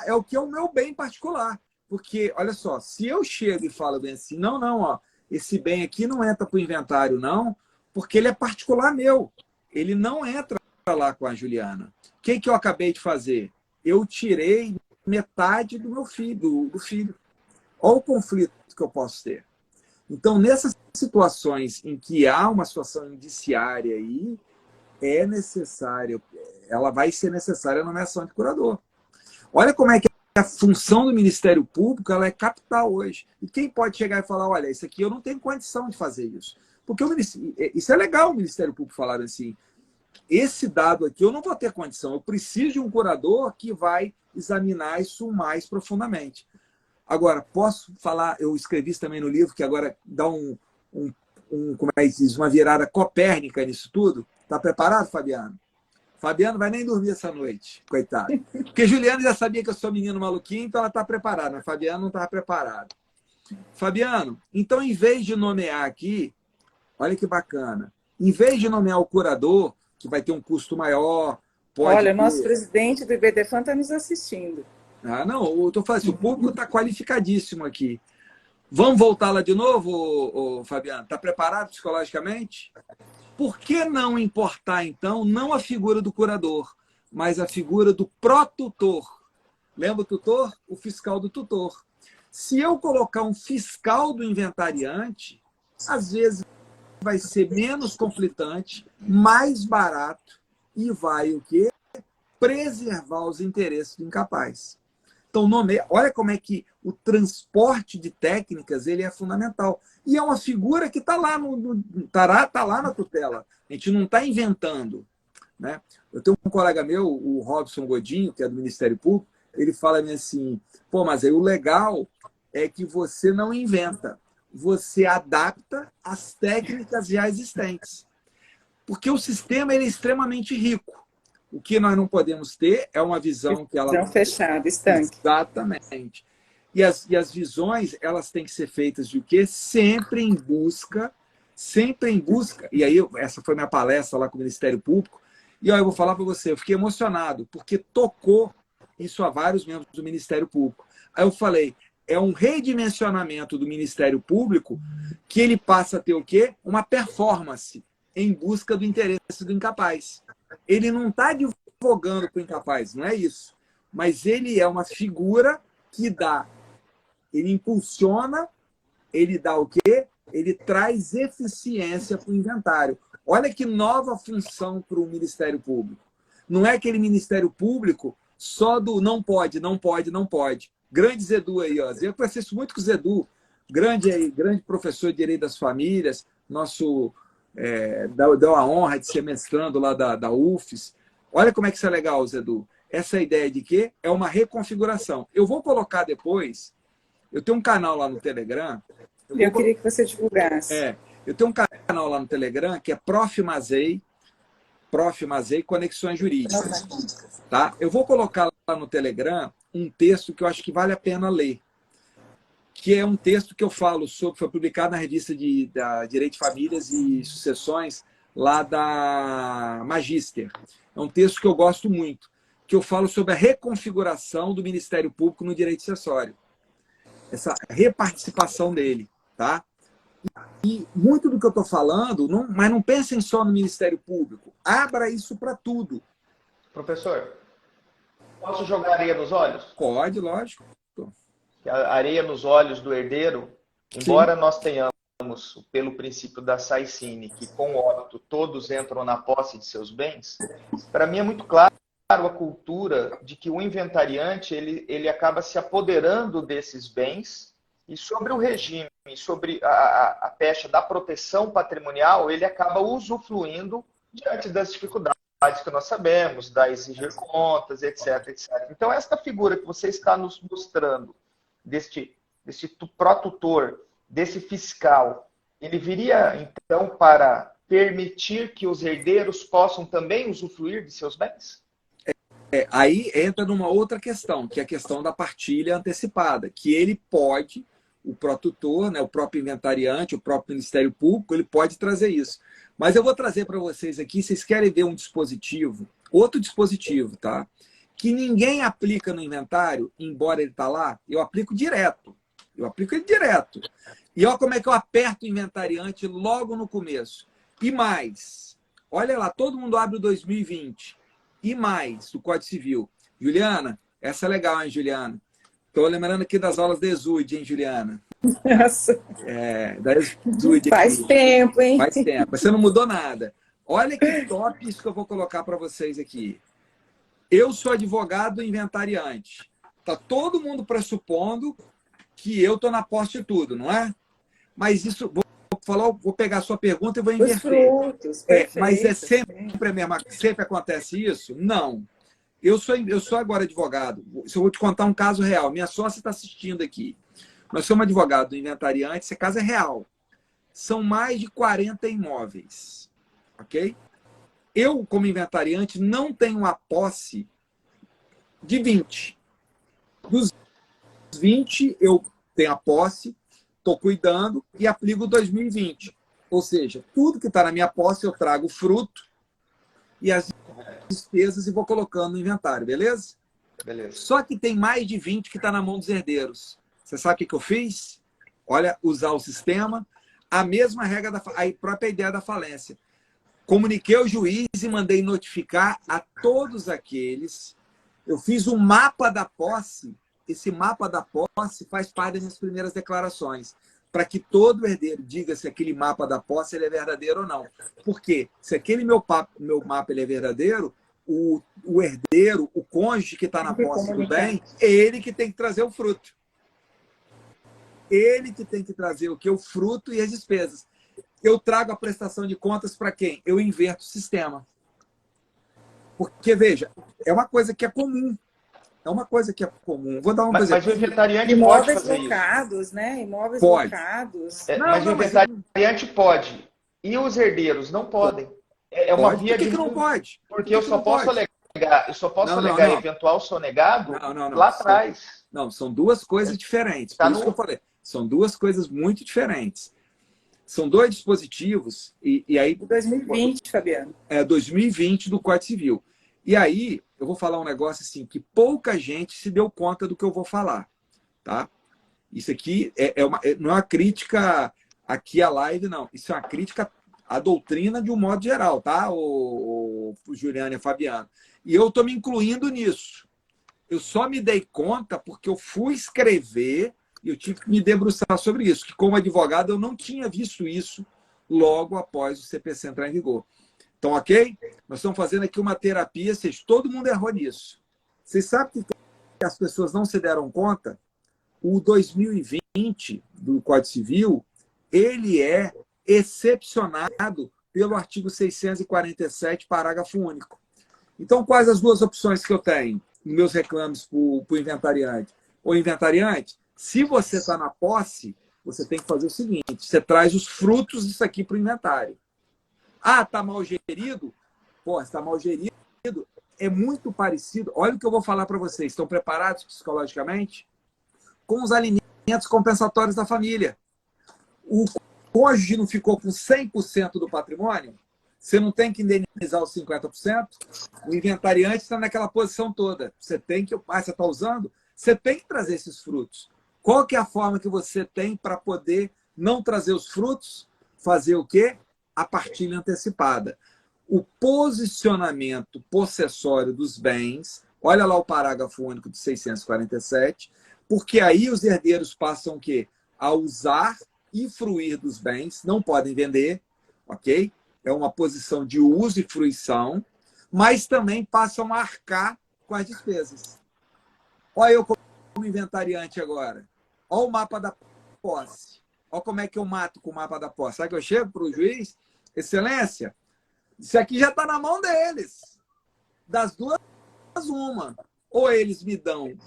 [SPEAKER 3] é o que é o meu bem particular. Porque, olha só, se eu chego e falo bem assim, não, esse bem aqui não entra para o inventário, não, porque ele é particular meu. Ele não entra lá com a Juliana. O que eu acabei de fazer? Eu tirei metade do meu filho, do filho. Olha o conflito que eu posso ter. Então, nessas situações em que há uma situação indiciária aí, é necessário, ela vai ser necessária a nomeação de curador. Olha como é que a função do Ministério Público ela é capital hoje. E quem pode chegar e falar, olha, isso aqui eu não tenho condição de fazer isso. Porque isso é legal o Ministério Público falar assim, esse dado aqui eu não vou ter condição, eu preciso de um curador que vai examinar isso mais profundamente. Agora, posso falar, eu escrevi isso também no livro, que agora dá como é que diz, uma virada copérnica nisso tudo. Está preparado, Fabiano? Fabiano vai nem dormir essa noite, coitado. Porque Juliana já sabia que eu sou menino maluquinho, então ela está preparada, mas Fabiano não estava preparado. Fabiano, então, em vez de nomear aqui, olha que bacana, em vez de nomear o curador, que vai ter um custo maior,
[SPEAKER 1] Olha, o nosso presidente do IBDFAN está nos assistindo.
[SPEAKER 3] Ah, não, eu estou falando assim, o público está qualificadíssimo aqui. Vamos voltar lá de novo, ô Fabiano? Está preparado psicologicamente? Por que não importar, então, não a figura do curador, mas a figura do pró-tutor? Lembra o tutor? O fiscal do tutor. Se eu colocar um fiscal do inventariante, às vezes vai ser menos conflitante, mais barato e vai o quê? Preservar os interesses do incapaz. Então, olha como é que o transporte de técnicas ele é fundamental. E é uma figura que está lá, tá lá na tutela. A gente não está inventando. Né? Eu tenho um colega meu, o Robson Godinho, que é do Ministério Público, ele fala assim, pô, mas aí o legal é que você não inventa, você adapta as técnicas já existentes. Porque o sistema ele é extremamente rico. O que nós não podemos ter é uma visão que ela...
[SPEAKER 1] Visão fechada, estanque.
[SPEAKER 3] Exatamente. E as visões, elas têm que ser feitas de quê? Sempre em busca, e aí essa foi minha palestra lá com o Ministério Público, e ó, eu vou falar para você, eu fiquei emocionado, porque tocou isso a vários membros do Ministério Público. Aí eu falei, é um redimensionamento do Ministério Público que ele passa a ter o quê? Uma performance em busca do interesse do incapaz. Ele não está advogando para o incapaz, não é isso. Mas ele é uma figura que dá, ele impulsiona, ele dá o quê? Ele traz eficiência para o inventário. Olha que nova função para o Ministério Público. Não é aquele Ministério Público só do não pode, não pode, não pode. Grande Zedu aí, ó. Eu conheço muito com o Zedu, grande professor de Direito das Famílias, nosso... deu a honra de ser mestrando lá da UFES. Olha como é que isso é legal, Zedu. Essa ideia de que é uma reconfiguração. Eu vou colocar depois, eu tenho um canal lá no Telegram.
[SPEAKER 1] Eu queria que você divulgasse.
[SPEAKER 3] Eu tenho um canal lá no Telegram que é Prof. Mazei Conexões Jurídicas. Tá? Eu vou colocar lá no Telegram um texto que eu acho que vale a pena ler. Que é um texto que eu falo sobre, foi publicado na revista da Direito de Famílias e Sucessões, lá da Magister. É um texto que eu gosto muito, que eu falo sobre a reconfiguração do Ministério Público no direito sucessório. Essa reparticipação dele. Tá? E muito do que eu estou falando, mas não pensem só no Ministério Público. Abra isso para tudo.
[SPEAKER 2] Professor, posso jogar areia nos olhos?
[SPEAKER 3] Pode, lógico.
[SPEAKER 2] A areia nos olhos do herdeiro, embora Sim. Nós tenhamos, pelo princípio da Saicine, que com o óbito todos entram na posse de seus bens, para mim é muito claro a cultura de que o inventariante ele acaba se apoderando desses bens e sobre o regime, sobre a pecha da proteção patrimonial, ele acaba usufruindo diante das dificuldades que nós sabemos, da exigir contas, etc, etc. Então, esta figura que você está nos mostrando, deste pró-tutor, desse fiscal, ele viria, então, para permitir que os herdeiros possam também usufruir de seus bens?
[SPEAKER 3] Aí entra numa outra questão, que é a questão da partilha antecipada, que ele pode, o pró-tutor, né, o próprio inventariante, o próprio Ministério Público, ele pode trazer isso. Mas eu vou trazer para vocês aqui, vocês querem ver um dispositivo, outro dispositivo, tá? Que ninguém aplica no inventário, embora ele está lá, eu aplico direto. Eu aplico ele direto. E olha como é que eu aperto o inventariante logo no começo. E mais, olha lá, todo mundo abre o 2020. E mais, do Código Civil. Juliana, essa é legal, hein, Juliana? Estou lembrando aqui das aulas da Exude, hein, Juliana?
[SPEAKER 1] Nossa.
[SPEAKER 3] Da Exude.
[SPEAKER 1] Faz tempo, hein?
[SPEAKER 3] Faz tempo. Você não mudou nada. Olha que top isso que eu vou colocar para vocês aqui. Eu sou advogado inventariante. Está todo mundo pressupondo que eu estou na posse de tudo, não é? Mas isso, vou pegar a sua pergunta e vou inverter.
[SPEAKER 1] Os frutos, perfeito,
[SPEAKER 3] mas é sempre a mesma, sempre acontece isso? Não. Eu sou agora advogado. Eu vou te contar um caso real. Minha sócia está assistindo aqui. Nós somos advogados inventariantes, esse caso é real. São mais de 40 imóveis. Ok? Eu, como inventariante, não tenho a posse de 20. Dos 20, eu tenho a posse, estou cuidando e aplico 2020. Ou seja, tudo que está na minha posse, eu trago o fruto e as despesas e vou colocando no inventário, beleza?
[SPEAKER 2] Beleza.
[SPEAKER 3] Só que tem mais de 20 que está na mão dos herdeiros. Você sabe o que eu fiz? Olha, usar o sistema, a mesma regra, a própria ideia da falência. Comuniquei ao juiz e mandei notificar a todos aqueles. Eu fiz um mapa da posse. Esse mapa da posse faz parte das minhas primeiras declarações, para que todo herdeiro diga se aquele mapa da posse ele é verdadeiro ou não. Porque se aquele meu mapa ele é verdadeiro, o herdeiro, o cônjuge que está na posse do bem, é ele que tem que trazer o fruto. Ele que tem que trazer o que? O fruto e as despesas. Eu trago a prestação de contas para quem? Eu inverto o sistema. Porque, veja, é uma coisa que é comum. É uma coisa que é comum. Vou dar um exemplo.
[SPEAKER 2] Mas o inventariante
[SPEAKER 1] Imóveis
[SPEAKER 2] pode fazer
[SPEAKER 1] locados,
[SPEAKER 2] isso.
[SPEAKER 1] né? Imóveis
[SPEAKER 3] Pode.
[SPEAKER 1] locados.
[SPEAKER 2] Mas o inventariante pode. E os herdeiros não podem. É uma
[SPEAKER 3] Pode.
[SPEAKER 2] via
[SPEAKER 3] Por que
[SPEAKER 2] de...
[SPEAKER 3] não pode?
[SPEAKER 2] Porque eu só posso alegar eventual sonegado lá atrás.
[SPEAKER 3] Não, são duas coisas diferentes. Por isso que eu falei. São duas coisas muito diferentes. São dois dispositivos, e aí...
[SPEAKER 1] 2020, Fabiano.
[SPEAKER 3] 2020 do Código Civil. E aí, eu vou falar um negócio assim, que pouca gente se deu conta do que eu vou falar. Tá? Isso aqui não é uma crítica aqui à live, não. Isso é uma crítica à doutrina de um modo geral, tá, o Juliano e a Fabiano? E eu estou me incluindo nisso. Eu só me dei conta porque eu fui escrever e eu tive que me debruçar sobre isso, que como advogado eu não tinha visto isso logo após o CPC entrar em vigor. Então, ok? Nós estamos fazendo aqui uma terapia, todo mundo errou nisso. Vocês sabem que as pessoas não se deram conta? O 2020 do Código Civil, ele é excepcionado pelo artigo 647, parágrafo único. Então, quais as duas opções que eu tenho nos meus reclames para o inventariante? O inventariante, se você está na posse, você tem que fazer o seguinte, você traz os frutos disso aqui para o inventário. Ah, está mal gerido? Pô, está mal gerido. É muito parecido. Olha o que eu vou falar para vocês. Estão preparados psicologicamente? Com os alimentos compensatórios da família. O cônjuge não ficou com 100% do patrimônio? Você não tem que indenizar os 50%? O inventariante está naquela posição toda. Você tem que... Ah, você está usando? Você tem que trazer esses frutos. Qual que é a forma que você tem para poder não trazer os frutos? Fazer o quê? A partilha antecipada. O posicionamento possessório dos bens, olha lá o parágrafo único de 647, porque aí os herdeiros passam o quê? A usar e fruir dos bens, não podem vender, ok? É uma posição de uso e fruição, mas também passam a arcar com as despesas. Olha eu como inventariante agora. Olha o mapa da posse. Olha como é que eu mato com o mapa da posse. Sabe que eu chego para o juiz? Excelência, isso aqui já está na mão deles. Das duas, uma. Ou eles me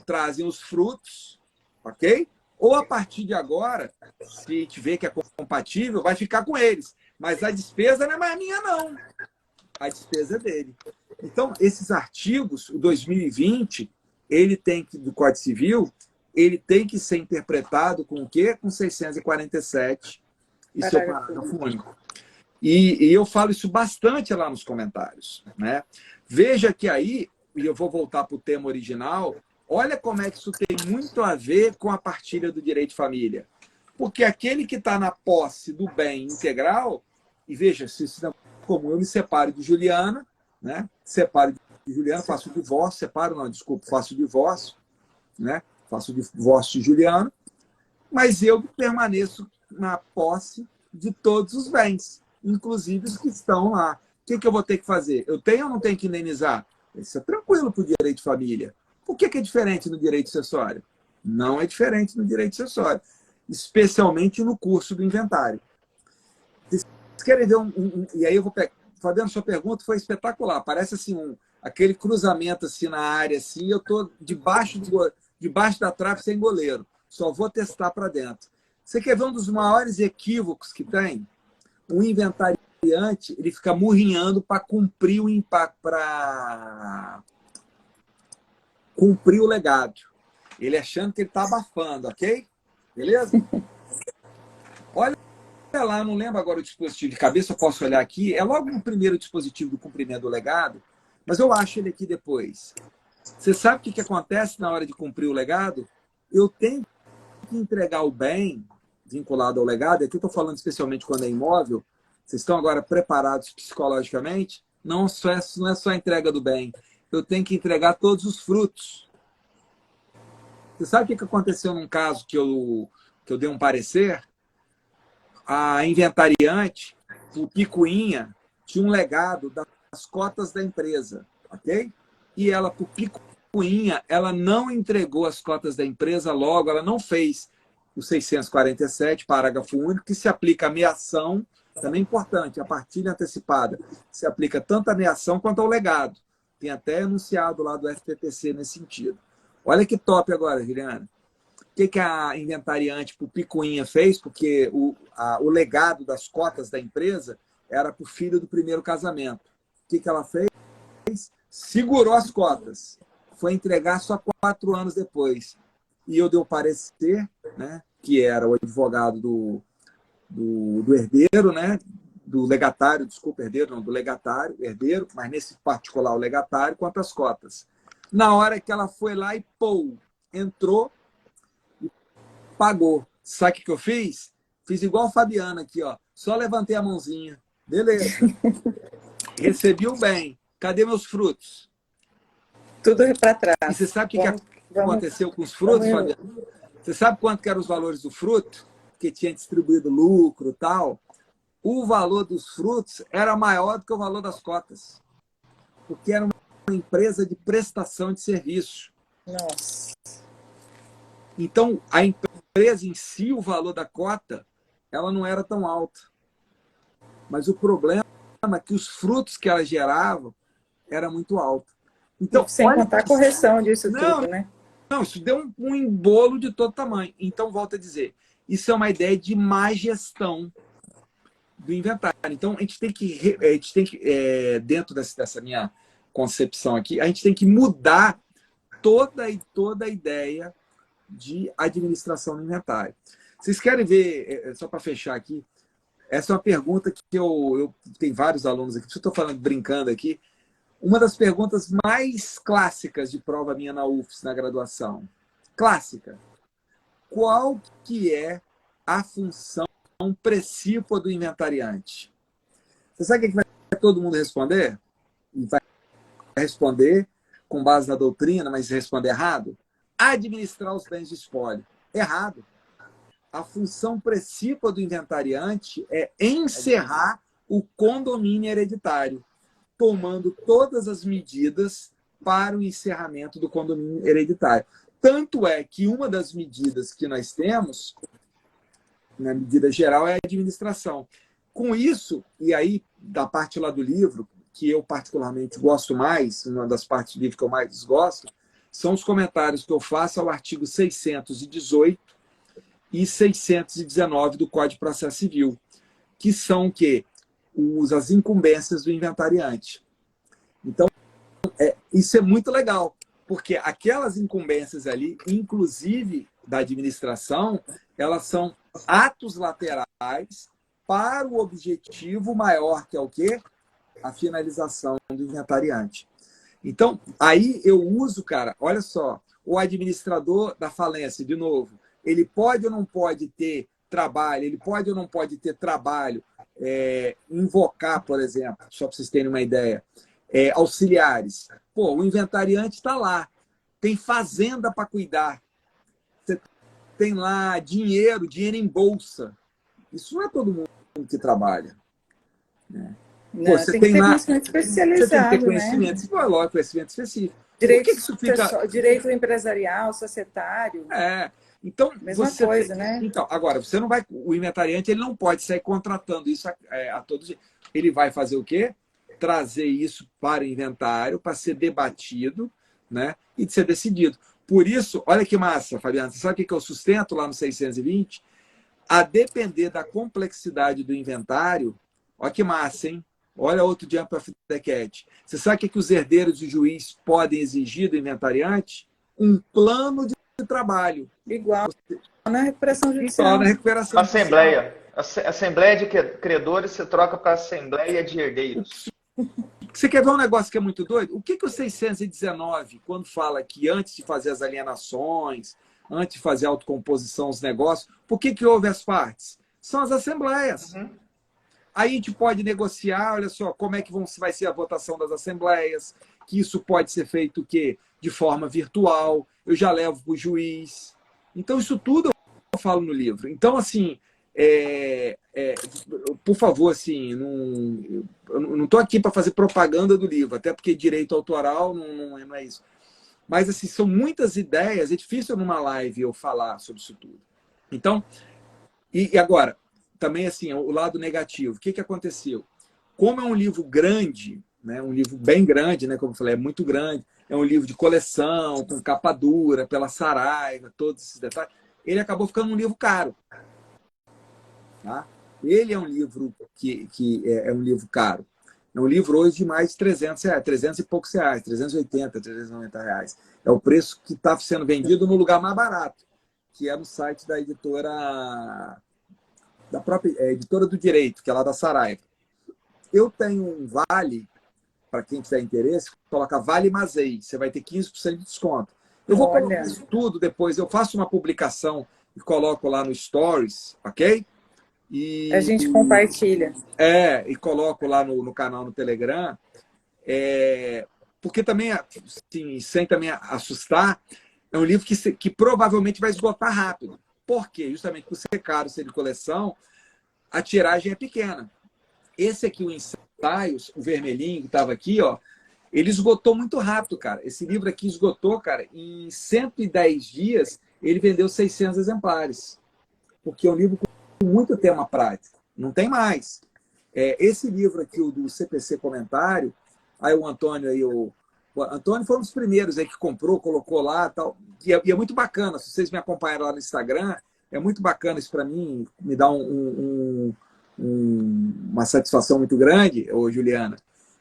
[SPEAKER 3] trazem os frutos, ok? Ou a partir de agora, se tiver que é compatível, vai ficar com eles. Mas a despesa não é mais minha, não. A despesa é dele. Então, esses artigos, o 2020, ele tem que, do Código Civil, ele tem que ser interpretado com o quê? Com 647 e seu parágrafo único. E eu falo isso bastante lá nos comentários, né? Veja que aí, e eu vou voltar para o tema original, olha como é que isso tem muito a ver com a partilha do direito de família. Porque aquele que está na posse do bem integral, e veja, se isso não é comum, eu me separo de Juliana, né? Separo de Juliana, faço o divórcio, separo, não, desculpa, faço o divórcio, né? Faço o divórcio de Juliana, mas eu permaneço na posse de todos os bens, inclusive os que estão lá. O que eu vou ter que fazer? Eu tenho ou não tenho que indenizar? Isso é tranquilo para o direito de família. Por que é diferente no direito sucessório? Não é diferente no direito sucessório, especialmente no curso do inventário. Vocês querem ver e aí eu vou pegar... Fabiano, sua pergunta foi espetacular. Parece assim aquele cruzamento assim na área, assim, eu estou debaixo da trave sem goleiro. Só vou testar para dentro. Você quer ver um dos maiores equívocos que tem? O inventariante, ele fica murrinhando para cumprir o impacto, para cumprir o legado. Ele achando que ele está abafando, ok? Beleza? Olha lá, não lembro agora o dispositivo de cabeça, eu posso olhar aqui. É logo no primeiro dispositivo do cumprimento do legado, mas eu acho ele aqui depois. Você sabe o que acontece na hora de cumprir o legado? Eu tenho que entregar o bem. vinculado ao legado, e aqui eu estou falando especialmente quando é imóvel, vocês estão agora preparados psicologicamente, não é só a entrega do bem, eu tenho que entregar todos os frutos. Você sabe o que aconteceu num caso que eu dei um parecer? A inventariante, o Picuinha, tinha um legado das cotas da empresa, ok? E ela, por Picuinha, ela não entregou as cotas da empresa logo, ela não fez o 647, parágrafo único, que se aplica à meação, também é importante, a partilha antecipada, se aplica tanto à meação quanto ao legado. Tem até enunciado lá do FPPC nesse sentido. Olha que top agora, Juliana. O que a inventariante para o Picuinha fez? Porque o legado das cotas da empresa era para o filho do primeiro casamento. O que ela fez? Segurou as cotas. Foi entregar só 4 anos depois. E eu dei o parecer, né, que era o advogado do herdeiro, né, do legatário, desculpa, herdeiro, não, do legatário, herdeiro, mas nesse particular o legatário, quanto às cotas. Na hora que ela foi lá e entrou e pagou. Sabe o que eu fiz? Fiz igual a Fabiana aqui, ó. Só levantei a mãozinha. Beleza. Recebi o bem. Cadê meus frutos?
[SPEAKER 1] Tudo para trás.
[SPEAKER 3] E você sabe o que aconteceu com os frutos, Fabiana? Você sabe quanto que eram os valores do fruto? Que tinha distribuído lucro e tal. O valor dos frutos era maior do que o valor das cotas. Porque era uma empresa de prestação de serviço.
[SPEAKER 1] Nossa.
[SPEAKER 3] Então, a empresa em si, o valor da cota, ela não era tão alta. Mas o problema é que os frutos que ela gerava era muito alto. Então,
[SPEAKER 1] sem contar a correção disso tudo, né?
[SPEAKER 3] Não, isso deu um embolo de todo tamanho. Então, volto a dizer, isso é uma ideia de má gestão do inventário. Então, a gente tem que dentro dessa minha concepção aqui, a gente tem que mudar toda a ideia de administração do inventário. Vocês querem ver, só para fechar aqui, essa é uma pergunta que eu tenho vários alunos aqui, eu estou falando, brincando aqui, uma das perguntas mais clássicas de prova minha na UFS, na graduação. Clássica. Qual que é a função precípua do inventariante? Você sabe o que vai todo mundo responder? Vai responder com base na doutrina, mas responder errado? Administrar os bens de espólio. Errado. A função precípua do inventariante é encerrar o condomínio hereditário, tomando todas as medidas para o encerramento do condomínio hereditário. Tanto é que uma das medidas que nós temos, na medida geral, é a administração. Com isso, e aí, da parte lá do livro, que eu particularmente gosto mais, uma das partes do livro que eu mais gosto, são os comentários que eu faço ao artigo 618 e 619 do Código de Processo Civil, que são o quê? As incumbências do inventariante. Então, isso é muito legal, porque aquelas incumbências ali, inclusive da administração, elas são atos laterais para o objetivo maior, que é o quê? A finalização do inventariante. Então, aí eu uso, cara, olha só, o administrador da falência, de novo, ele pode ou não pode ter trabalho, ele pode ou não pode ter trabalho, invocar, por exemplo, só para vocês terem uma ideia, auxiliares. Pô, o inventariante está lá, tem fazenda para cuidar, você tem lá dinheiro em bolsa. Isso não é todo mundo que trabalha, né?
[SPEAKER 1] Não,
[SPEAKER 3] Pô, você
[SPEAKER 1] tem que ter
[SPEAKER 3] lá,
[SPEAKER 1] conhecimento especializado,
[SPEAKER 3] você tem que ter conhecimento,
[SPEAKER 1] né?
[SPEAKER 3] lógico, conhecimento específico.
[SPEAKER 1] Direito empresarial, societário.
[SPEAKER 3] Então,
[SPEAKER 1] mesma coisa, né?
[SPEAKER 3] Então, agora, você não vai. O inventariante ele não pode sair contratando isso a todos. Ele vai fazer o quê? Trazer isso para o inventário, para ser debatido, né? E de ser decidido. Por isso, olha que massa, Fabiana. Você sabe o que eu sustento lá no 620? A depender da complexidade do inventário, olha que massa, hein? Olha outro jump of the cat. Você sabe o que os herdeiros e o juiz podem exigir do inventariante? Um plano de trabalho.
[SPEAKER 1] Igual na recuperação judicial.
[SPEAKER 3] Igual na recuperação
[SPEAKER 2] Assembleia. Assembleia de credores você troca para Assembleia de herdeiros.
[SPEAKER 3] Você quer ver um negócio que é muito doido? O que o 619, quando fala que antes de fazer as alienações, antes de fazer autocomposição, os negócios. Por que houve as partes? São as assembleias.
[SPEAKER 2] Uhum.
[SPEAKER 3] Aí a gente pode negociar, olha só, como é que vai ser a votação das assembleias, que isso pode ser feito o quê? De forma virtual, eu já levo para o juiz. Então, isso tudo eu falo no livro. Então, assim, por favor, assim, eu não estou aqui para fazer propaganda do livro, até porque direito autoral não é isso. Mas, assim, são muitas ideias, é difícil numa live eu falar sobre isso tudo. Então, e agora, também, assim, o lado negativo. O que aconteceu? Como é um livro grande, né, um livro bem grande, né, como eu falei, é muito grande, é um livro de coleção, com capa dura, pela Saraiva, todos esses detalhes, ele acabou ficando um livro caro. Tá? Ele é um livro que é um livro caro. É um livro hoje de mais de R$300, 300 e poucos reais, 380, 390 reais. É o preço que está sendo vendido no lugar mais barato, que é no site da editora, da própria editora do Direito, que é lá da Saraiva. Eu tenho um vale, para quem tiver interesse, coloca Vale Mazei, você vai ter 15% de desconto. Eu vou colocar isso tudo depois, eu faço uma publicação e coloco lá no Stories, ok?
[SPEAKER 1] A gente compartilha.
[SPEAKER 3] E coloco lá no canal no Telegram, porque também, assim, sem também assustar, é um livro que provavelmente vai esgotar rápido. Por quê? Justamente por ser caro, ser de coleção, a tiragem é pequena. Esse aqui, o Ensaios, o vermelhinho que estava aqui, ó, ele esgotou muito rápido, cara. Esse livro aqui esgotou, cara, em 110 dias, ele vendeu 600 exemplares. Porque é um livro com muito tema prático. Não tem mais. Esse livro aqui, o do CPC Comentário, aí o Antônio, o Antônio foi um dos primeiros aí que comprou, colocou lá, tal, e é muito bacana. Se vocês me acompanharam lá no Instagram, é muito bacana isso para mim, me dá uma satisfação muito grande, Juliana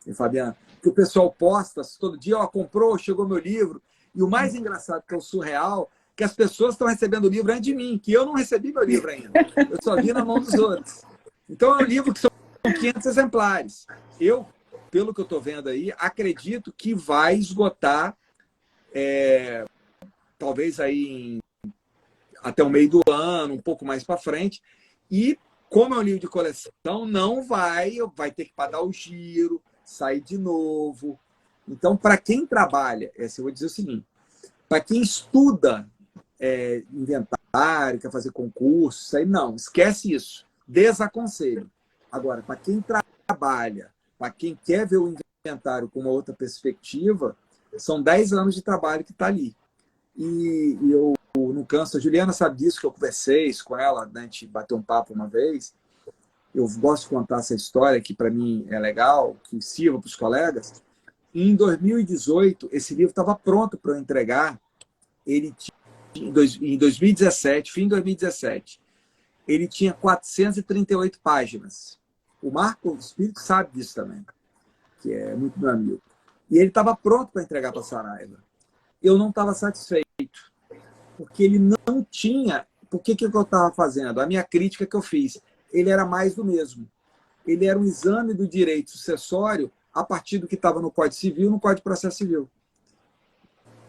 [SPEAKER 3] e Fabiana, que o pessoal posta todo dia, ó, comprou, chegou meu livro, e o mais engraçado, que é o surreal, que as pessoas estão recebendo o livro antes de mim, que eu não recebi meu livro ainda. Eu só vi na mão dos outros. Então é um livro que são 500 exemplares. Eu, pelo que eu estou vendo aí, acredito que vai esgotar talvez aí até o meio do ano, um pouco mais para frente, e como é um livro de coleção, não vai ter que pagar o giro, sair de novo. Então, para quem trabalha, eu vou dizer o seguinte, para quem estuda inventário, quer fazer concurso, isso aí não, esquece isso, desaconselho. Agora, para quem trabalha, para quem quer ver o inventário com uma outra perspectiva, são 10 anos de trabalho que está ali. E eu não canso, a Juliana sabe disso, que eu conversei com ela, né, a gente bateu um papo uma vez, eu gosto de contar essa história que para mim é legal, que sirva para os colegas. E em 2018, esse livro estava pronto para eu entregar, ele tinha, em 2017, fim de 2017, ele tinha 438 páginas. O Marco Espírito sabe disso também, que é muito meu amigo. E ele estava pronto para entregar para a Saraiva. Eu não estava satisfeito, porque ele não tinha... Por que eu estava fazendo? A minha crítica que eu fiz, ele era mais do mesmo. Ele era um exame do direito sucessório a partir do que estava no Código Civil e no Código de Processo Civil,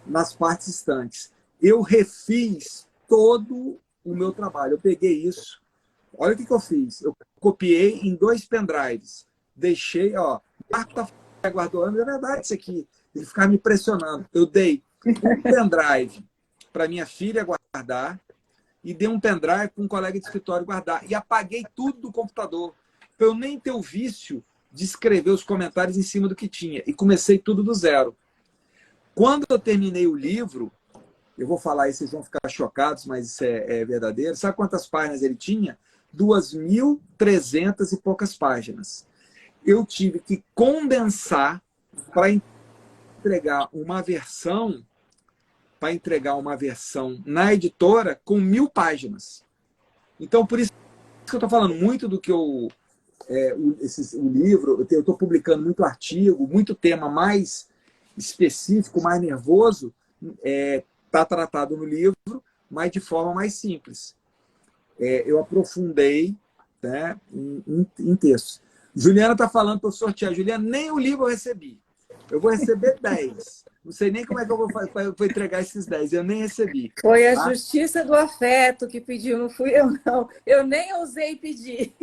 [SPEAKER 3] nas partes estantes. Eu refiz todo o meu trabalho. Eu peguei isso. Olha o que eu fiz. Eu copiei em 2 pendrives. Deixei, ó, o Marco está guardando, é verdade isso aqui. Ele ficava me pressionando. Eu dei um pendrive para minha filha guardar e dei um pendrive para um colega de escritório guardar. E apaguei tudo do computador, para eu nem ter o vício de escrever os comentários em cima do que tinha. E comecei tudo do zero. Quando eu terminei o livro, eu vou falar aí, vocês vão ficar chocados, mas isso é verdadeiro. Sabe quantas páginas ele tinha? 2.300 e poucas páginas. Eu tive que condensar para entregar uma versão na editora com 1.000 páginas. Então, por isso que eu estou falando muito do que o livro, eu estou publicando muito artigo, muito tema mais específico, mais nervoso, está tratado no livro, mas de forma mais simples. Eu aprofundei, né, em textos. Juliana está falando para eu sortear. Juliana, nem o livro eu recebi. Eu vou receber 10. Não sei nem como é que eu vou entregar esses 10. Eu nem recebi.
[SPEAKER 1] Foi a
[SPEAKER 3] Tá?
[SPEAKER 1] Justiça do Afeto que pediu, não fui eu, não. Eu nem ousei pedir.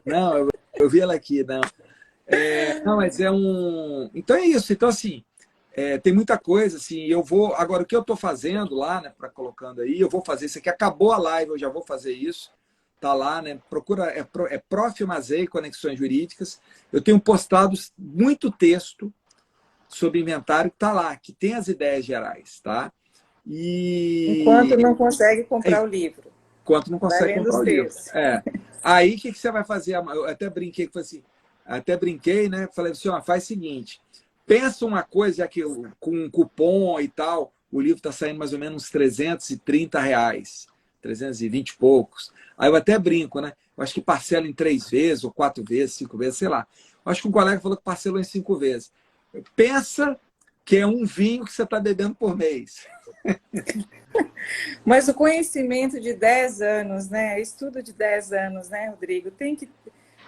[SPEAKER 3] Não, eu vi ela aqui, não. Não, mas é um... Então é isso. Então, assim, tem muita coisa, assim, eu vou... Agora, o que eu estou fazendo lá, né, para colocando aí, eu vou fazer isso aqui. Acabou a live, eu já vou fazer isso. Tá lá, né? Procura, Prof. Mazei, Conexões Jurídicas. Eu tenho postado muito texto sobre inventário que está lá, que tem as ideias gerais, tá?
[SPEAKER 1] Enquanto não consegue comprar o livro.
[SPEAKER 3] Enquanto não consegue comprar o livro.
[SPEAKER 1] Textos.
[SPEAKER 3] Aí, o que você vai fazer? Eu até brinquei, né? Falei assim, ó, faz o seguinte, pensa uma coisa, já que com um cupom e tal, o livro está saindo mais ou menos uns R$330, 320 e poucos. Aí eu até brinco, né? Eu acho que parcela em 3 vezes, ou 4 vezes, 5 vezes, sei lá. Eu acho que um colega falou que parcelou em 5 vezes. Pensa que é um vinho que você está bebendo por mês.
[SPEAKER 1] Mas o conhecimento de 10 anos, né? Estudo de 10 anos, né, Rodrigo? Tem que...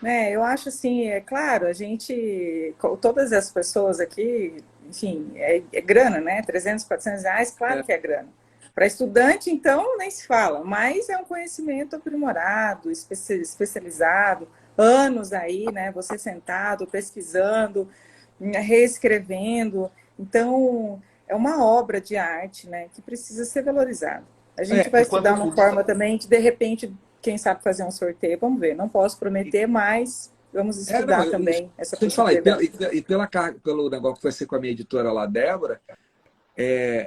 [SPEAKER 1] Né, eu acho assim, é claro, a gente... Todas as pessoas aqui, enfim, é grana, né? 300, 400 reais, claro que é grana. Para estudante, então, nem se fala. Mas é um conhecimento aprimorado, especializado, anos aí, né? Você sentado, pesquisando, reescrevendo. Então, é uma obra de arte, né, que precisa ser valorizada. A gente vai estudar uma forma também de repente, quem sabe fazer um sorteio, vamos ver. Não posso prometer, mas vamos estudar também essa possibilidade.
[SPEAKER 3] Pelo negócio que vai ser com a minha editora lá, Débora,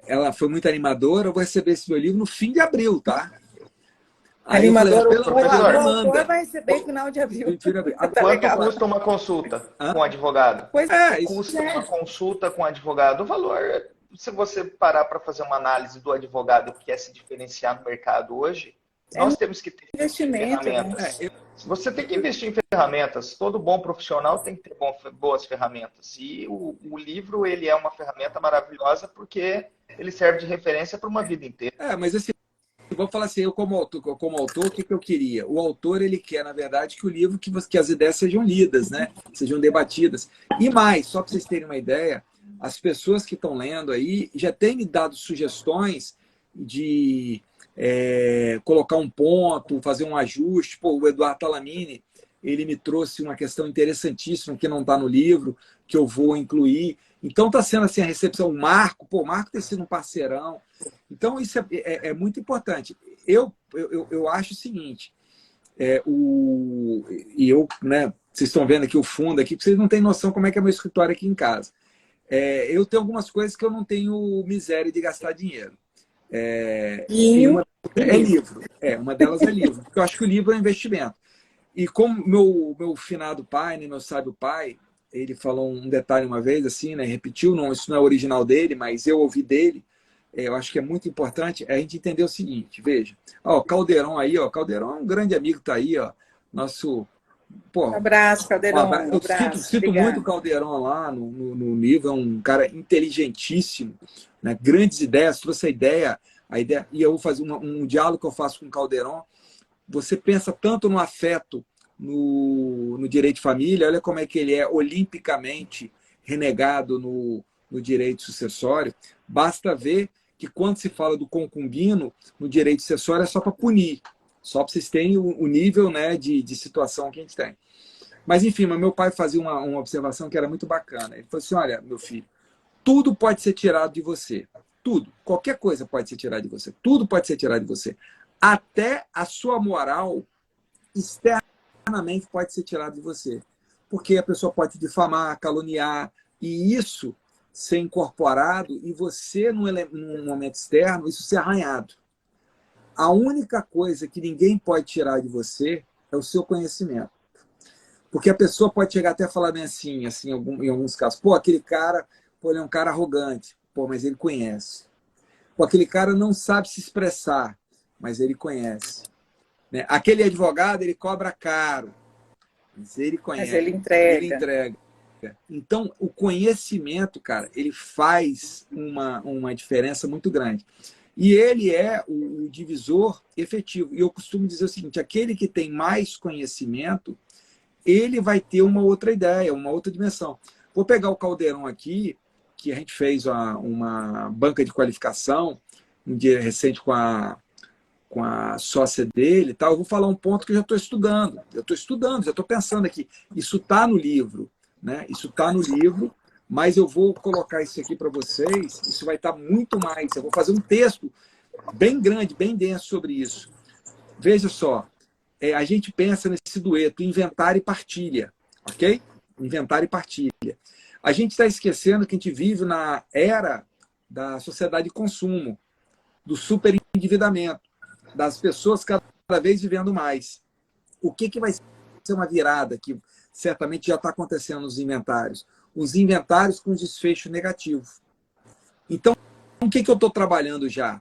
[SPEAKER 3] ela foi muito animadora, eu vou receber esse meu livro no fim de abril, tá?
[SPEAKER 1] Animador, o autor vai receber no final de abril.
[SPEAKER 2] Quanto custa uma consulta com advogado?
[SPEAKER 1] Custa
[SPEAKER 2] uma consulta com advogado. O valor, se você parar para fazer uma análise do advogado que quer se diferenciar no mercado hoje, nós temos que ter ferramentas.
[SPEAKER 1] Né?
[SPEAKER 2] Você tem que investir em ferramentas. Todo bom profissional tem que ter boas ferramentas. E o livro, ele é uma ferramenta maravilhosa porque ele serve de referência para uma vida inteira.
[SPEAKER 3] Mas assim, vou falar assim, eu como autor, o que eu queria? O autor, ele quer, na verdade, que o livro, que as ideias sejam lidas, né? Sejam debatidas. E mais, só para vocês terem uma ideia, as pessoas que estão lendo aí já têm me dado sugestões de colocar um ponto, fazer um ajuste. Pô, o Eduardo Talamini, ele me trouxe uma questão interessantíssima que não está no livro, que eu vou incluir. Então está sendo assim a recepção. O Marco tem sido um parceirão. Então isso é muito importante. Eu acho o seguinte, né, vocês estão vendo aqui o fundo aqui, vocês não têm noção como é que é meu escritório aqui em casa. Eu tenho algumas coisas que eu não tenho miséria de gastar dinheiro. Uma é livro. Uma delas é livro. Porque eu acho que o livro é um investimento. E como meu finado pai, né, meu sábio pai, ele falou um detalhe uma vez, assim, né, repetiu, isso não é original dele, mas eu ouvi dele, eu acho que é muito importante a gente entender o seguinte, veja, Caldeirão aí, Caldeirão é um grande amigo, tá aí, nosso...
[SPEAKER 1] Um abraço, Caldeirão.
[SPEAKER 3] Eu cito muito o Caldeirão lá no livro, é um cara inteligentíssimo, né, grandes ideias, trouxe a ideia, e eu vou fazer um diálogo que eu faço com o Caldeirão. Você pensa tanto no afeto, no direito de família, olha como é que ele é olimpicamente renegado no direito sucessório. Basta ver que quando se fala do concubino, no direito sucessório é só para punir, só para vocês terem o nível, né, de situação que a gente tem. Mas, enfim, meu pai fazia uma observação que era muito bacana. Ele falou assim, olha, meu filho, tudo pode ser tirado de você. Tudo. Qualquer coisa pode ser tirada de você. Tudo pode ser tirado de você. Até a sua moral externamente pode ser tirada de você. Porque a pessoa pode te difamar, caluniar, e isso ser incorporado, e você, num momento externo, isso ser arranhado. A única coisa que ninguém pode tirar de você é o seu conhecimento. Porque a pessoa pode chegar até a falar bem assim em alguns casos. Pô, aquele cara, ele é um cara arrogante. Pô, mas ele conhece. Pô, aquele cara não sabe se expressar, mas ele conhece. Né? Aquele advogado, ele cobra caro, mas ele conhece.
[SPEAKER 1] Mas ele entrega.
[SPEAKER 3] Ele entrega. Então, o conhecimento, cara, ele faz uma diferença muito grande. E ele é o divisor efetivo. E eu costumo dizer o seguinte, aquele que tem mais conhecimento, ele vai ter uma outra ideia, uma outra dimensão. Vou pegar o Caldeirão aqui, que a gente fez uma banca de qualificação, um dia recente com a sócia dele e tal. Eu vou falar um ponto que eu já estou estudando. Eu estou estudando, já estou pensando aqui. Isso está no livro, né? Isso está no livro, mas eu vou colocar isso aqui para vocês. Isso vai estar muito mais. Eu vou fazer um texto bem grande, bem denso sobre isso. Veja só, a gente pensa nesse dueto, inventário e partilha, ok? Inventário e partilha. A gente está esquecendo que a gente vive na era da sociedade de consumo, do superendividamento, das pessoas cada vez vivendo mais. O que vai ser uma virada que certamente já está acontecendo nos inventários? Os inventários com desfecho negativo. Então, o que eu estou trabalhando já?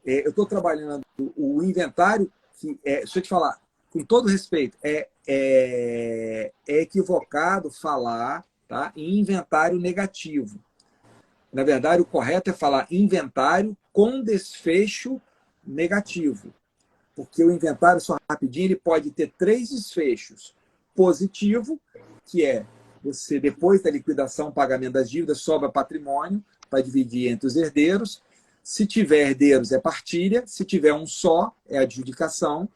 [SPEAKER 3] Eu estou trabalhando o inventário, que, deixa eu te falar, com todo respeito, é equivocado falar, tá, em inventário negativo. Na verdade, o correto é falar inventário com desfecho negativo. Porque o inventário, só rapidinho, ele pode ter 3 desfechos. Positivo, que é você, depois da liquidação, pagamento das dívidas, sobra patrimônio para dividir entre os herdeiros. Se tiver herdeiros, é partilha. Se tiver um só, é adjudicação,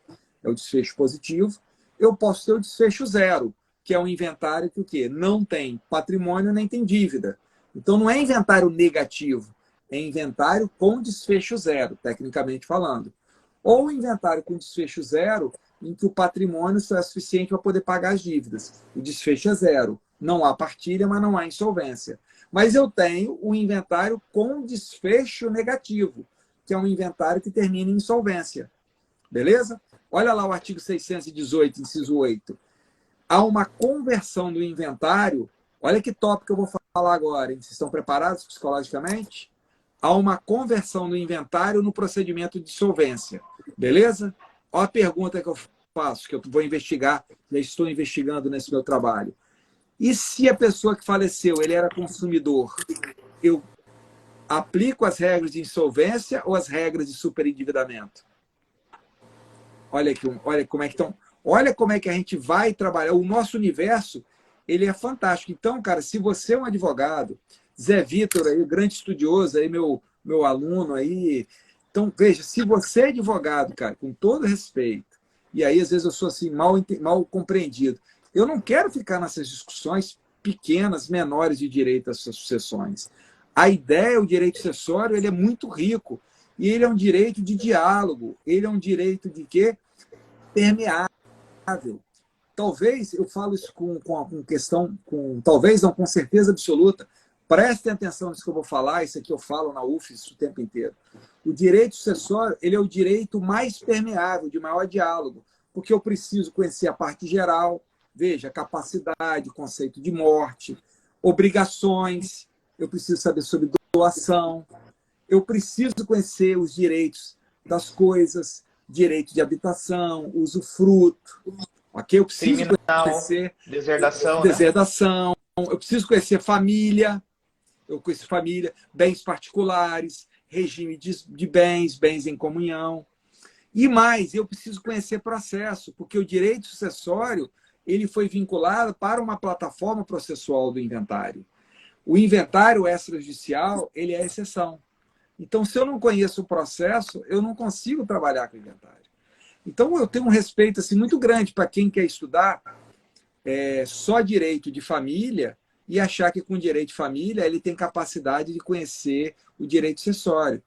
[SPEAKER 3] é o desfecho positivo. Eu posso ter o desfecho zero, que é um inventário que o quê? Não tem patrimônio nem tem dívida. Então, não é inventário negativo, é inventário com desfecho zero, tecnicamente falando. Ou inventário com desfecho zero, em que o patrimônio só é suficiente para poder pagar as dívidas. O desfecho é zero. Não há partilha, mas não há insolvência. Mas eu tenho o inventário com desfecho negativo, que é um inventário que termina em insolvência. Beleza? Olha lá o artigo 618, inciso 8. Há uma conversão do inventário. Olha que tópico que eu vou falar agora, hein? Vocês estão preparados psicologicamente? Há uma conversão do inventário no procedimento de solvência. Beleza? Olha a pergunta que eu faço, que eu vou investigar, já estou investigando nesse meu trabalho. E se a pessoa que faleceu, ele era consumidor, eu aplico as regras de insolvência ou as regras de superendividamento? Olha aqui, olha como é que estão. Olha como é que a gente vai trabalhar. O nosso universo, ele é fantástico. Então, cara, se você é um advogado, Zé Vitor aí, grande estudioso aí, meu aluno aí. Então, veja, se você é advogado, cara, com todo respeito, e aí às vezes eu sou assim mal compreendido, eu não quero ficar nessas discussões pequenas, menores de direito às sucessões. A ideia, o direito sucessório, ele é muito rico. E ele é um direito de diálogo. Ele é um direito de quê? Permeável. Talvez eu falo isso com questão, talvez não, com certeza absoluta. Prestem atenção nisso que eu vou falar, isso aqui eu falo na UFES o tempo inteiro. O direito sucessório, ele é o direito mais permeável, de maior diálogo, porque eu preciso conhecer a parte geral, veja, capacidade, conceito de morte, obrigações, eu preciso saber sobre doação, eu preciso conhecer os direitos das coisas, direito de habitação, usufruto, ok? Eu preciso
[SPEAKER 2] criminal,
[SPEAKER 3] conhecer
[SPEAKER 2] deserdação,
[SPEAKER 3] né? Eu preciso conhecer família, eu conheço família, bens particulares, regime de bens, bens em comunhão. E mais, eu preciso conhecer processo, porque o direito sucessório ele foi vinculado para uma plataforma processual do inventário. O inventário extrajudicial, ele é exceção. Então, se eu não conheço o processo, eu não consigo trabalhar com o inventário. Então, eu tenho um respeito assim, muito grande para quem quer estudar só direito de família e achar que com direito de família ele tem capacidade de conhecer o direito sucessório.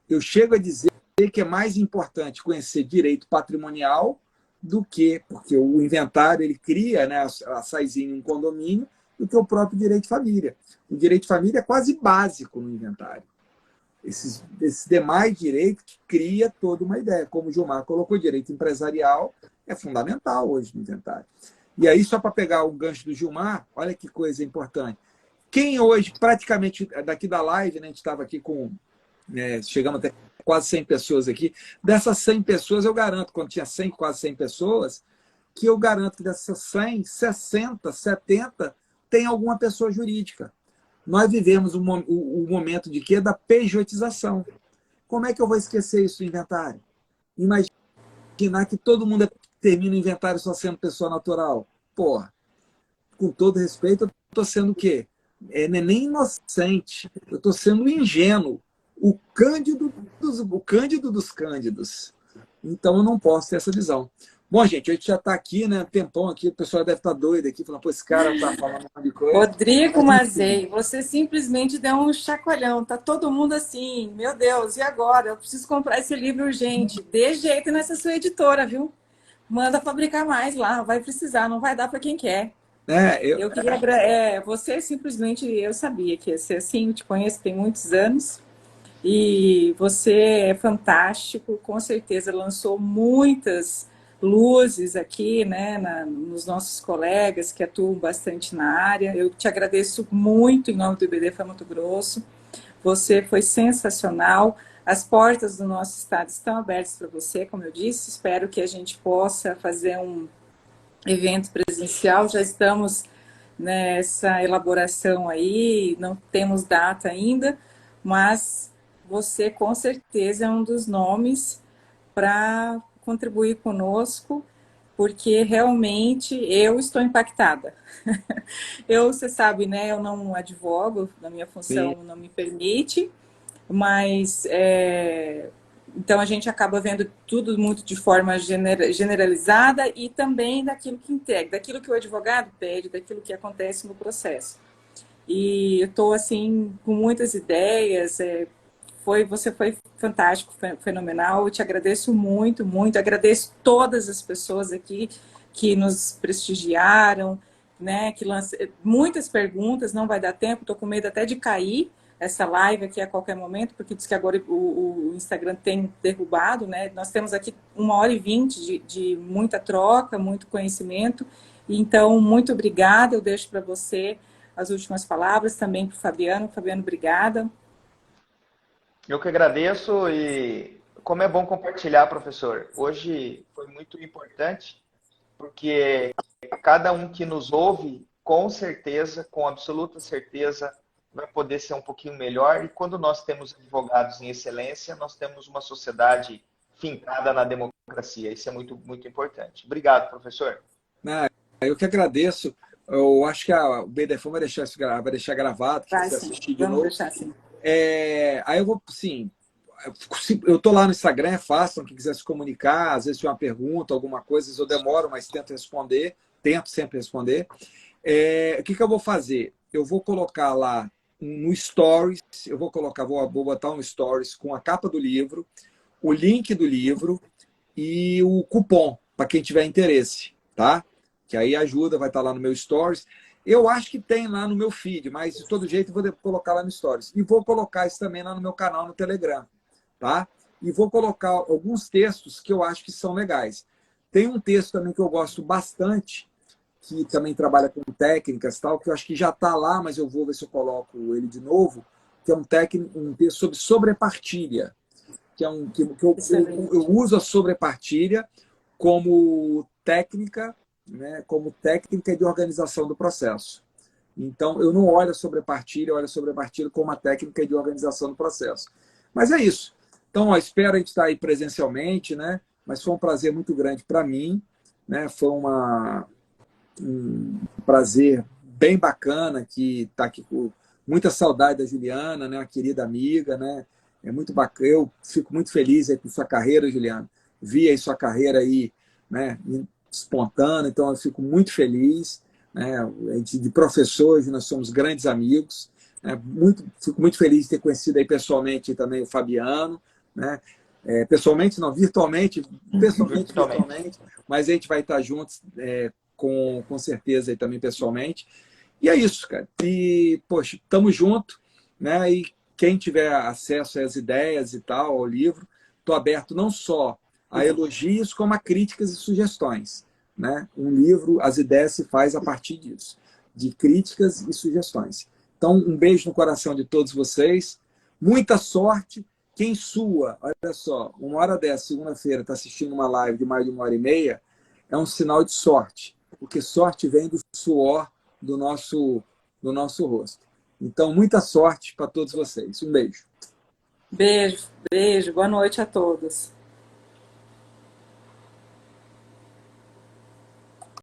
[SPEAKER 3] Eu chego a dizer que é mais importante conhecer direito patrimonial do que, porque o inventário ele cria, né, a SAIzinho em um condomínio, do que o próprio direito de família. O direito de família é quase básico no inventário. Esses demais direitos cria toda uma ideia. Como o Gilmar colocou, direito empresarial é fundamental hoje no inventário. E aí, só para pegar o gancho do Gilmar, olha que coisa importante. Quem hoje, praticamente, daqui da live, né, a gente estava aqui com... chegamos até quase 100 pessoas aqui. Dessas 100 pessoas, eu garanto, quando tinha 100, quase 100 pessoas, que eu garanto que dessas 100, 60, 70 tem alguma pessoa jurídica. Nós vivemos o momento de quê? Da pejotização. Como é que eu vou esquecer isso do inventário? Imaginar que todo mundo termina o inventário só sendo pessoa natural. Porra, com todo respeito, eu estou sendo o quê? não é nem inocente, eu estou sendo ingênuo, o cândido dos cândidos. Então eu não posso ter essa visão. Bom, gente, a gente já está aqui, né? Um tempão aqui, o pessoal deve estar doido aqui, falando, pô, esse cara está falando um monte de coisa.
[SPEAKER 1] Rodrigo Mazei, você simplesmente deu um chacoalhão. Tá todo mundo assim, meu Deus, e agora? Eu preciso comprar esse livro urgente. Dê jeito nessa sua editora, viu? Manda fabricar mais lá, vai precisar, não vai dar para quem quer. Eu queria você simplesmente, eu sabia que ia ser assim, eu te conheço tem muitos anos e você é fantástico, com certeza lançou muitas luzes aqui, né, nos nossos colegas que atuam bastante na área. Eu te agradeço muito em nome do IBD FAM Mato Grosso. Você foi sensacional. As portas do nosso estado estão abertas para você, como eu disse. Espero que a gente possa fazer um evento presencial. Já estamos nessa elaboração aí, não temos data ainda, mas você com certeza é um dos nomes para contribuir conosco, porque realmente eu estou impactada. Você sabe, né? Eu não advogo, a minha função não me permite, mas então a gente acaba vendo tudo muito de forma generalizada e também daquilo que integra, daquilo que o advogado pede, daquilo que acontece no processo. E eu estou assim com muitas ideias. Você foi fantástico, fenomenal. Eu te agradeço muito, muito. Agradeço todas as pessoas aqui que nos prestigiaram, né? Que muitas perguntas. Não vai dar tempo. Estou com medo até de cair essa live aqui a qualquer momento, porque diz que agora o Instagram tem derrubado, né? Nós temos aqui 1h20 de muita troca, muito conhecimento. Então, muito obrigada. Eu deixo para você as últimas palavras, também para o Fabiano. Fabiano, obrigada.
[SPEAKER 2] Eu que agradeço e como é bom compartilhar, professor. Hoje foi muito importante, porque cada um que nos ouve, com certeza, com absoluta certeza, vai poder ser um pouquinho melhor. E quando nós temos advogados em excelência, nós temos uma sociedade fincada na democracia. Isso é muito, muito importante. Obrigado, professor.
[SPEAKER 3] Eu que agradeço. Eu acho que o BDFOM vai deixar gravado, que você assistir de novo.
[SPEAKER 1] Deixar, sim.
[SPEAKER 3] Aí eu vou, sim, eu estou lá no Instagram, é fácil, quem quiser se comunicar, às vezes tem uma pergunta, alguma coisa, eu demoro, mas tento sempre responder. O que eu vou fazer? Eu vou colocar lá no Stories, vou botar um Stories com a capa do livro, o link do livro e o cupom, para quem tiver interesse, tá? Que aí ajuda, vai estar lá no meu Stories. Eu acho que tem lá no meu feed, mas de todo jeito eu vou colocar lá no Stories. E vou colocar isso também lá no meu canal no Telegram, tá? E vou colocar alguns textos que eu acho que são legais. Tem um texto também que eu gosto bastante, que também trabalha com técnicas e tal, que eu acho que já está lá, mas eu vou ver se eu coloco ele de novo, que é um texto sobre sobrepartilha, que eu uso a sobrepartilha como técnica, né, como técnica de organização do processo. Então, eu não olho a sobrepartilha, eu olho a sobrepartilha como uma técnica de organização do processo. Mas é isso. Então, espero a gente estar aí presencialmente, né? Mas foi um prazer muito grande para mim, né? Foi um prazer bem bacana que está aqui com muita saudade da Juliana, né? Uma querida amiga, né? É muito bacana. Eu fico muito feliz aí com sua carreira, Juliana. Vi aí sua carreira aí, né? Espontânea, então eu fico muito feliz, né? De professor, hoje nós somos grandes amigos, né? Fico muito feliz de ter conhecido aí pessoalmente também o Fabiano, né? Pessoalmente não, virtualmente, mas a gente vai estar juntos com certeza aí também pessoalmente. E é isso, cara. E, poxa, estamos juntos, né? E quem tiver acesso às ideias e tal, ao livro, estou aberto não só a elogios, como a críticas e sugestões, né? Um livro, as ideias se faz a partir disso, de críticas e sugestões. Então, um beijo no coração de todos vocês, muita sorte. Quem sua, olha só, 1h10, segunda-feira, está assistindo uma live de mais de 1h30, é um sinal de sorte, porque sorte vem do suor do nosso rosto. Então, muita sorte para todos vocês. Um beijo.
[SPEAKER 1] Beijo, beijo. Boa noite a todos.